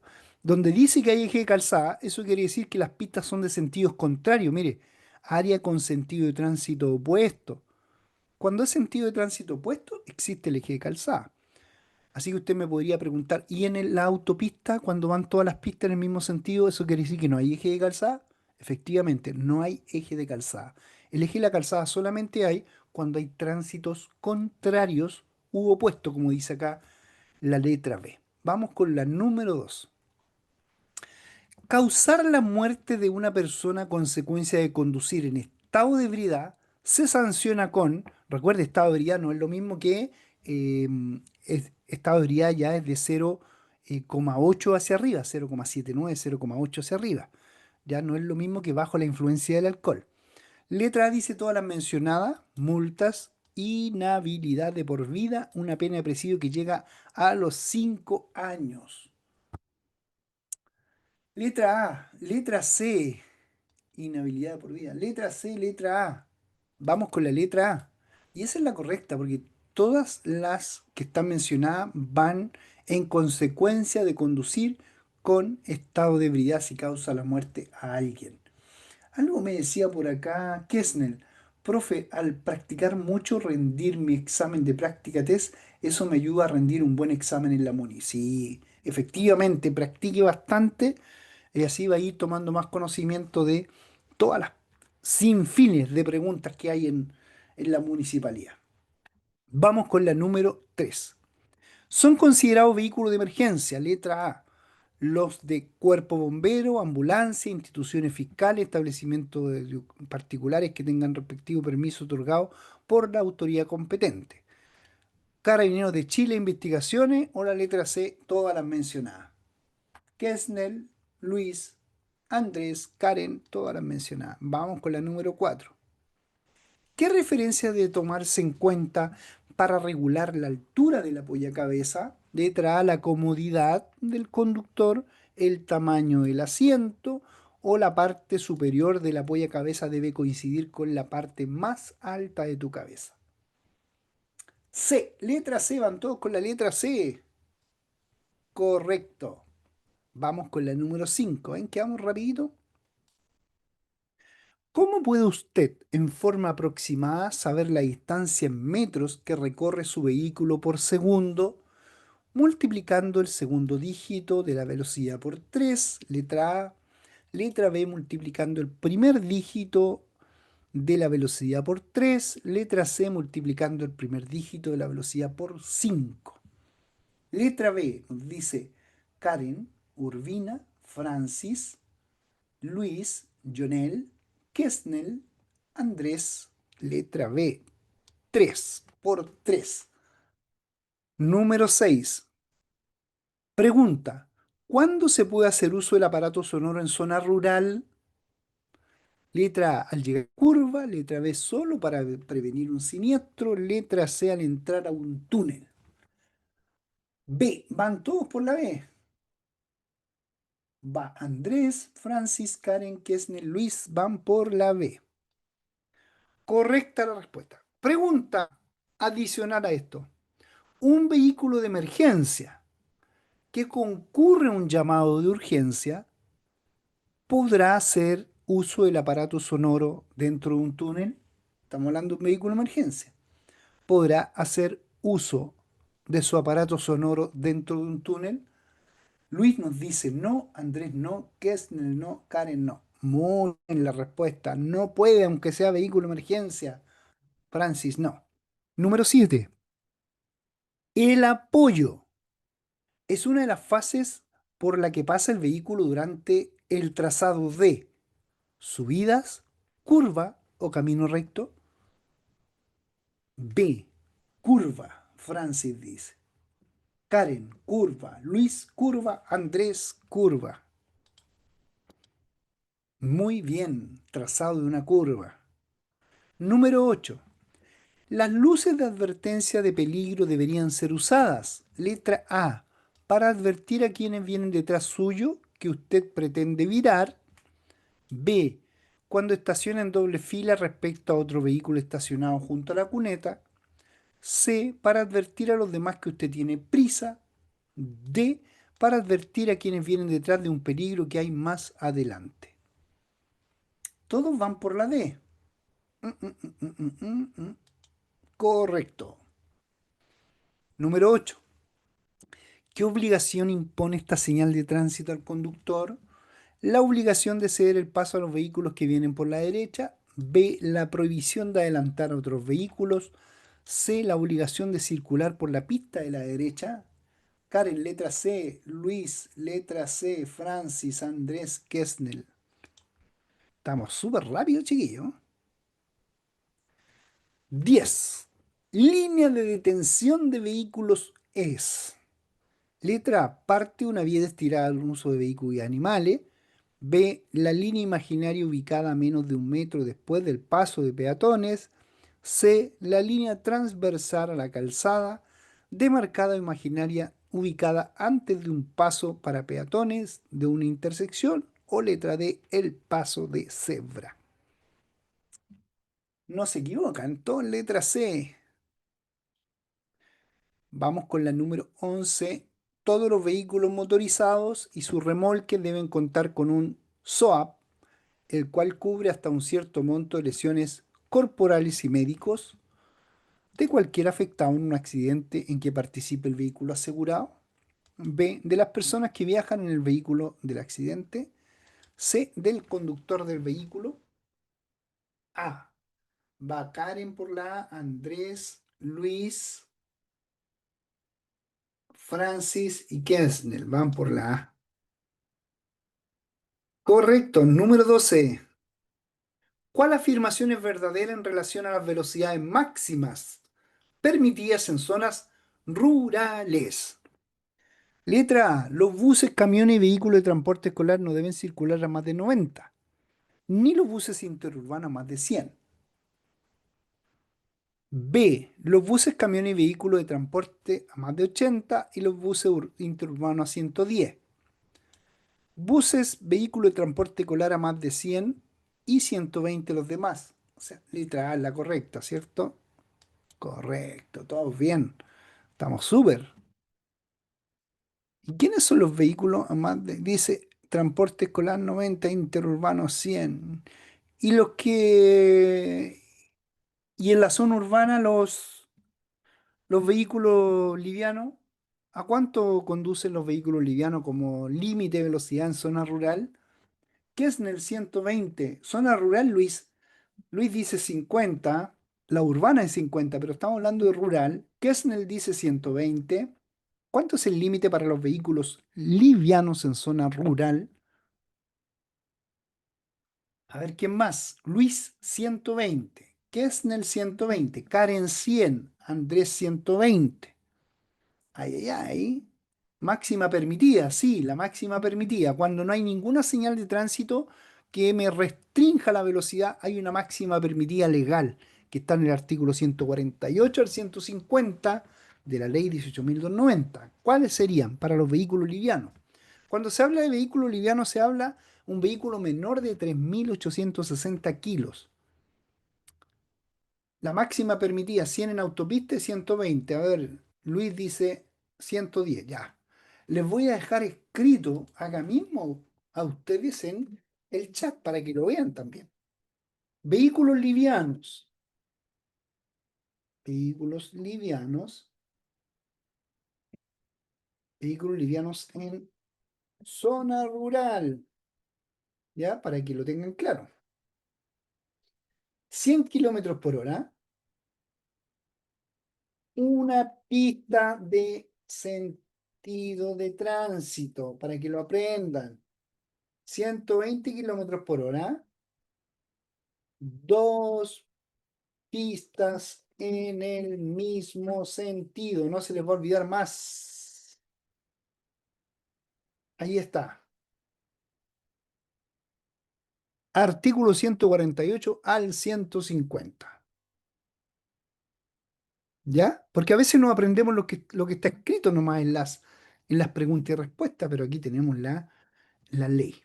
donde dice que hay eje de calzada, eso quiere decir que las pistas son de sentidos contrarios. Mire, área con sentido de tránsito opuesto. Cuando es sentido de tránsito opuesto, existe el eje de calzada. Así que usted me podría preguntar, ¿y en la autopista, cuando van todas las pistas en el mismo sentido, eso quiere decir que no hay eje de calzada? Efectivamente, no hay eje de calzada. El eje de la calzada solamente hay cuando hay tránsitos contrarios u opuestos, como dice acá la letra B. Vamos con la número 2. Causar la muerte de una persona a consecuencia de conducir en estado de ebriedad se sanciona con, recuerde, estado de ebriedad no es lo mismo que eh, estado de ebriedad ya es de 0,8 hacia arriba, 0,79, 0,8 hacia arriba. Ya no es lo mismo que bajo la influencia del alcohol. Letra A dice todas las mencionadas, multas, inhabilidad de por vida, una pena de presidio que llega a los 5 años. Letra A, letra C, inhabilidad de por vida. Letra C, letra A. Vamos con la letra A. Y esa es la correcta, porque todas las que están mencionadas van en consecuencia de conducir con estado de ebriedad si causa la muerte a alguien. Algo me decía por acá Kesnel, profe, al practicar mucho, rendir mi examen de práctica test, eso me ayuda a rendir un buen examen en la MUNI. Sí, efectivamente, practique bastante y así va a ir tomando más conocimiento de todas las sinfines de preguntas que hay en la municipalidad. Vamos con la número 3. Son considerados vehículos de emergencia, letra A, los de cuerpo bombero, ambulancia, instituciones fiscales, establecimientos particulares que tengan respectivo permiso otorgado por la autoridad competente. Carabineros de Chile, investigaciones o la letra C, todas las mencionadas. Kesnel, Luis, Andrés, Karen, todas las mencionadas. Vamos con la número 4. ¿Qué referencia debe tomarse en cuenta para regular la altura del apoyacabeza? Letra A, la comodidad del conductor, el tamaño del asiento o la parte superior del apoyacabeza debe coincidir con la parte más alta de tu cabeza. C, letra C, van todos con la letra C. Correcto. Vamos con la número 5. ¿En qué vamos rapidito? ¿Cómo puede usted, en forma aproximada, saber la distancia en metros que recorre su vehículo por segundo, multiplicando el segundo dígito de la velocidad por 3, letra A, letra B, multiplicando el primer dígito de la velocidad por 3, letra C, multiplicando el primer dígito de la velocidad por 5? Letra B nos dice Karen, Urbina, Francis, Luis, Jonel, Kesnel, Andrés, letra B, 3 por 3. Número 6. Pregunta, ¿cuándo se puede hacer uso del aparato sonoro en zona rural? Letra A, al llegar a curva, letra B, solo para prevenir un siniestro, letra C, al entrar a un túnel. B, van todos por la B. Va Andrés, Francis, Karen, Kesnel, Luis, van por la B. Correcta la respuesta. Pregunta adicional a esto. Un vehículo de emergencia que concurre a un llamado de urgencia podrá hacer uso del aparato sonoro dentro de un túnel. Estamos hablando de un vehículo de emergencia. Podrá hacer uso de su aparato sonoro dentro de un túnel. Luis nos dice no, Andrés no, Kessner no, Karen no. Muy bien la respuesta. No puede, aunque sea vehículo de emergencia. Francis, no. Número 7. El apoyo es una de las fases por la que pasa el vehículo durante el trazado de subidas, curva o camino recto. B, curva, Francis dice. Karen, curva. Luis, curva. Andrés, curva. Muy bien, trazado de una curva. Número 8. Las luces de advertencia de peligro deberían ser usadas. Letra A, para advertir a quienes vienen detrás suyo que usted pretende virar. B, cuando estaciona en doble fila respecto a otro vehículo estacionado junto a la cuneta. C, para advertir a los demás que usted tiene prisa. D, para advertir a quienes vienen detrás de un peligro que hay más adelante. Todos van por la D. Mm, mm, mm, mm, mm, mm, mm. Correcto. Número 8. ¿Qué obligación impone esta señal de tránsito al conductor? La obligación de ceder el paso a los vehículos que vienen por la derecha. B, la prohibición de adelantar a otros vehículos. C, la obligación de circular por la pista de la derecha. Karen, letra C. Luis, letra C. Francis, Andrés, Kessnel. Estamos súper rápido, chiquillos. 10. Línea de detención de vehículos es. Letra A. Parte una vía destinada al uso de vehículos y animales. B. La línea imaginaria ubicada a menos de 1 metro después del paso de peatones. C. La línea transversal a la calzada, demarcada imaginaria ubicada antes de un paso para peatones de una intersección. O letra D. El paso de cebra. No se equivocan, todo en letra C. Vamos con la número 11. Todos los vehículos motorizados y sus remolques deben contar con un SOAP, el cual cubre hasta un cierto monto de lesiones corporales y médicos de cualquier afectado en un accidente en que participe el vehículo asegurado. B. De las personas que viajan en el vehículo del accidente. C. Del conductor del vehículo. A. Va Karen por la A, Andrés, Luis, Francis y Kensnel van por la A. Correcto, número 12. ¿Cuál afirmación es verdadera en relación a las velocidades máximas permitidas en zonas rurales? Letra A. Los buses, camiones y vehículos de transporte escolar no deben circular a más de 90, ni los buses interurbanos a más de 100. B. Los buses, camiones y vehículos de transporte a más de 80 y los buses interurbanos a 110. Buses, vehículos de transporte escolar a más de 100 y 120 los demás. O sea, letra A es la correcta, ¿cierto? Correcto, todos bien. Estamos súper. ¿Y quiénes son los vehículos a más de, dice, transporte escolar 90, interurbano 100? Y los que... Y en la zona urbana los vehículos livianos, ¿a cuánto conducen los vehículos livianos como límite de velocidad en zona rural? ¿Qué es en el 120? Zona rural, Luis. Luis dice 50, la urbana es 50, pero estamos hablando de rural. Kessner dice 120. ¿Cuánto es el límite para los vehículos livianos en zona rural? A ver, ¿quién más? Luis 120. Kessner 120. Karen 100. Andrés 120. Ay, ay, ay. Máxima permitida, sí, la máxima permitida. Cuando no hay ninguna señal de tránsito que me restrinja la velocidad, hay una máxima permitida legal que está en el artículo 148 al 150 de la ley 18.290. ¿Cuáles serían para los vehículos livianos? Cuando se habla de vehículo liviano, se habla un vehículo menor de 3.860 kilos. La máxima permitida 100 en autopista y 120. A ver, Luis dice 110, ya. Les voy a dejar escrito acá mismo a ustedes en el chat para que lo vean también. Vehículos livianos. Vehículos livianos. Vehículos livianos en zona rural. ¿Ya? Para que lo tengan claro. 100 km/h. Una pista de sentido de tránsito, para que lo aprendan. 120 km/h, dos pistas en el mismo sentido. No se les va a olvidar más. Ahí está. Artículo 148 al 150. ¿Ya? Porque a veces no aprendemos lo que está escrito nomás en las preguntas y respuestas, pero aquí tenemos la ley.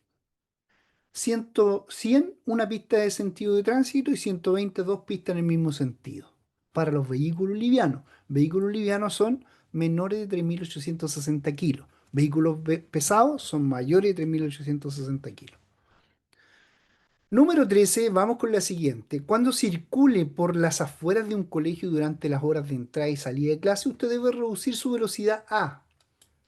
100, una pista de sentido de tránsito y 120 dos pistas en el mismo sentido. Para los vehículos livianos. Vehículos livianos son menores de 3.860 kilos. Vehículos pesados son mayores de 3.860 kilos. Número 13, vamos con la siguiente. Cuando circule por las afueras de un colegio durante las horas de entrada y salida de clase, usted debe reducir su velocidad a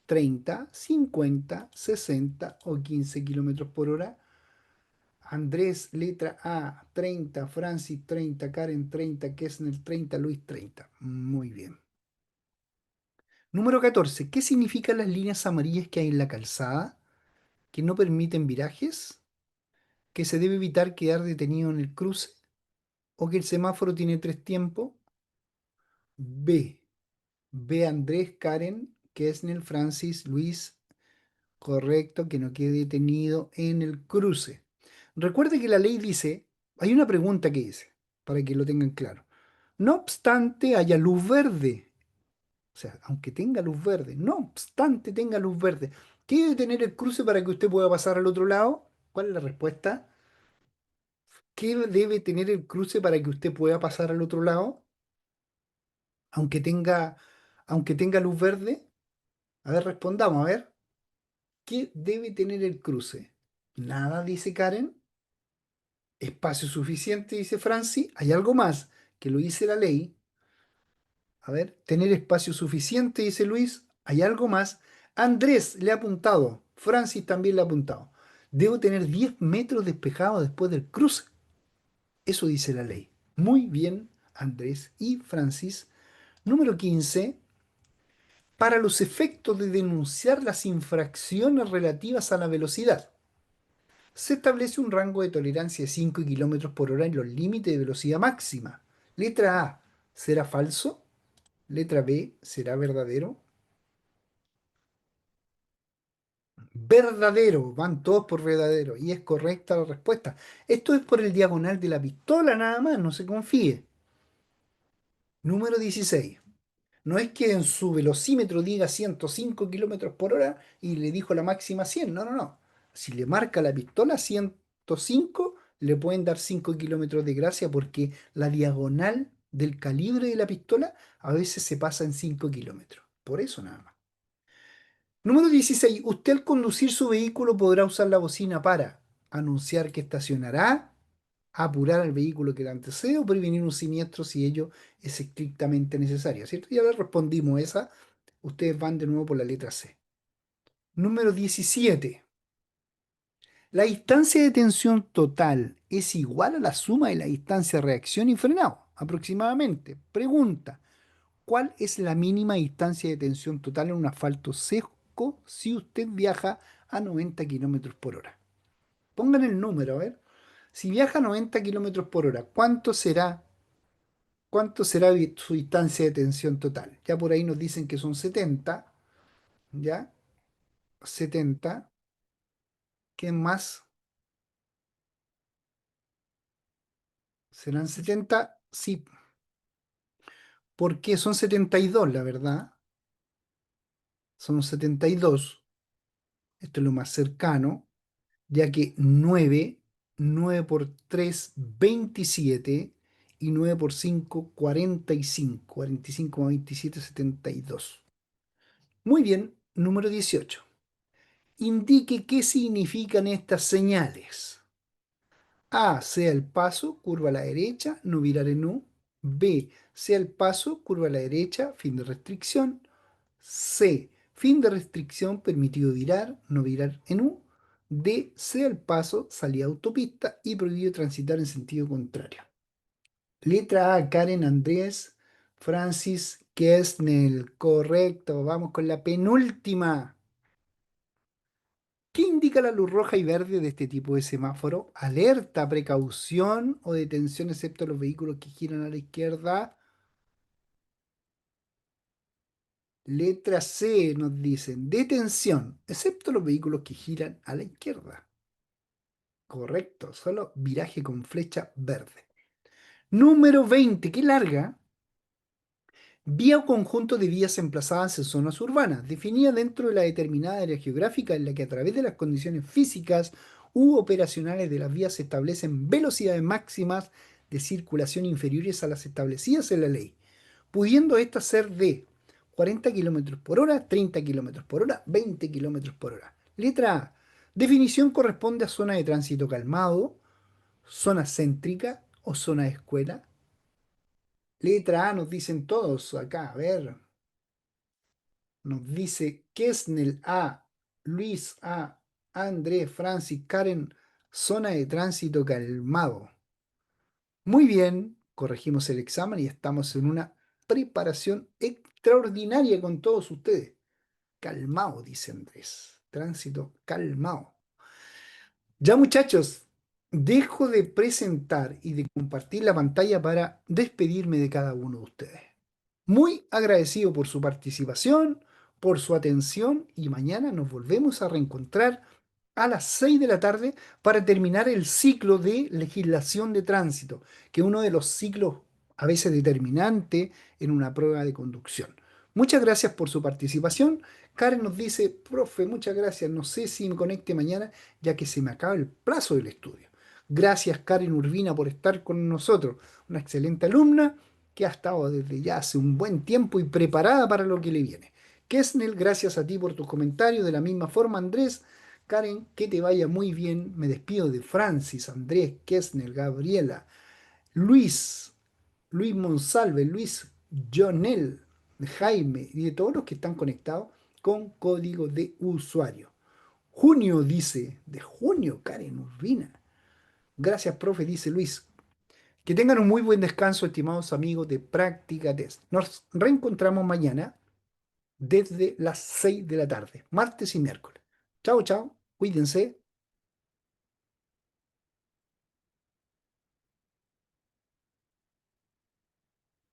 30, 50, 60 o 15 kilómetros por hora. Andrés, letra A, 30, Francis 30, Karen 30, Kessner 30, Luis 30. Muy bien. Número 14. ¿Qué significan las líneas amarillas que hay en la calzada? Que no permiten virajes, que se debe evitar quedar detenido en el cruce, o que el semáforo tiene tres tiempos. B. B. Andrés, Karen, Kesnel, Francis, Luis. Correcto, que no quede detenido en el cruce. Recuerde que la ley dice, hay una pregunta que dice, para que lo tengan claro. No obstante haya luz verde, o sea, aunque tenga luz verde, no obstante tenga luz verde, ¿qué debe tener el cruce para que usted pueda pasar al otro lado? ¿Cuál es la respuesta? ¿Qué debe tener el cruce para que usted pueda pasar al otro lado, aunque tenga, aunque tenga luz verde? A ver, respondamos, a ver. ¿Qué debe tener el cruce? Nada, dice Karen. Espacio suficiente, dice Franci. Hay algo más que lo dice la ley. A ver, tener espacio suficiente, dice Luis. Hay algo más. Andrés le ha apuntado. Francis también le ha apuntado. Debo tener 10 metros despejados después del cruce. Eso dice la ley. Muy bien, Andrés y Francis. Número 15. Para los efectos de denunciar las infracciones relativas a la velocidad, se establece un rango de tolerancia de 5 kilómetros por hora en los límites de velocidad máxima. Letra A, ¿será falso? Letra B, ¿será verdadero? Verdadero, van todos por verdadero. Y es correcta la respuesta. Esto es por el diagonal de la pistola nada más, no se confíe. Número 16. No es que en su velocímetro diga 105 kilómetros por hora y le dijo la máxima 100. No, no, no. Si le marca la pistola 105, le pueden dar 5 kilómetros de gracia porque la diagonal del calibre de la pistola a veces se pasa en 5 kilómetros. Por eso nada más. Número 16. Usted al conducir su vehículo podrá usar la bocina para anunciar que estacionará, apurar al vehículo que le antecede o prevenir un siniestro si ello es estrictamente necesario, ¿cierto? Ya le respondimos esa. Ustedes van de nuevo por la letra C. Número 17. La distancia de tensión total es igual a la suma de la distancia de reacción y frenado, aproximadamente. Pregunta, ¿cuál es la mínima distancia de tensión total en un asfalto seco si usted viaja a 90 kilómetros por hora? Pongan el número, a ver. Si viaja a 90 kilómetros por hora, ¿cuánto será su distancia de tensión total? Ya por ahí nos dicen que son 70, ¿ya? 70. ¿Qué más? ¿Serán 70? Sí. ¿Por qué? Son 72, la verdad. Son 72. Esto es lo más cercano, ya que 9 por 3, 27 y 9 por 5, 45. 45 más 27, 72. Muy bien, número 18. Indique qué significan estas señales. A, sea el paso, curva a la derecha, no virar en U. B, sea el paso, curva a la derecha, fin de restricción. C, fin de restricción, permitido virar, no virar en U. D, sea el paso, salida a autopista y prohibido transitar en sentido contrario. Letra A, Karen Andrés, Francis Kesnel. Correcto, vamos con la penúltima. ¿Qué indica la luz roja y verde de este tipo de semáforo? Alerta, precaución o detención excepto los vehículos que giran a la izquierda. Letra C nos dicen detención, excepto los vehículos que giran a la izquierda. Correcto, solo viraje con flecha verde. Número 20, qué larga. Vía o conjunto de vías emplazadas en zonas urbanas, definida dentro de la determinada área geográfica en la que a través de las condiciones físicas u operacionales de las vías se establecen velocidades máximas de circulación inferiores a las establecidas en la ley, pudiendo estas ser de 40 kilómetros por hora, 30 kilómetros por hora, 20 kilómetros por hora. Letra A. Definición corresponde a zona de tránsito calmado, zona céntrica o zona de escuela. Letra A nos dicen todos acá, a ver. Nos dice Kesnel A, Luis A, Andrés, Francis, Karen, zona de tránsito calmado. Muy bien, corregimos el examen y estamos en una preparación extraordinaria con todos ustedes. Calmado, dice Andrés. Tránsito calmado. Ya muchachos, dejo de presentar y de compartir la pantalla para despedirme de cada uno de ustedes. Muy agradecido por su participación, por su atención y mañana nos volvemos a reencontrar a las 6 de la tarde para terminar el ciclo de legislación de tránsito, que es uno de los ciclos a veces determinante en una prueba de conducción. Muchas gracias por su participación. Karen nos dice, profe, muchas gracias. No sé si me conecte mañana ya que se me acaba el plazo del estudio. Gracias, Karen Urbina, por estar con nosotros. Una excelente alumna que ha estado desde ya hace un buen tiempo y preparada para lo que le viene. Kesnel, gracias a ti por tus comentarios. De la misma forma, Andrés, Karen, que te vaya muy bien. Me despido de Francis, Andrés, Kesnel, Gabriela, Luis, Luis Monsalve, Luis Jonel, Jaime y de todos los que están conectados con código de usuario. Junio dice, de junio, Karen Urbina. Gracias, profe, dice Luis. Que tengan un muy buen descanso, estimados amigos de Práctica Test. Nos reencontramos mañana desde las 6 de la tarde, martes y miércoles. Chao, chao, cuídense.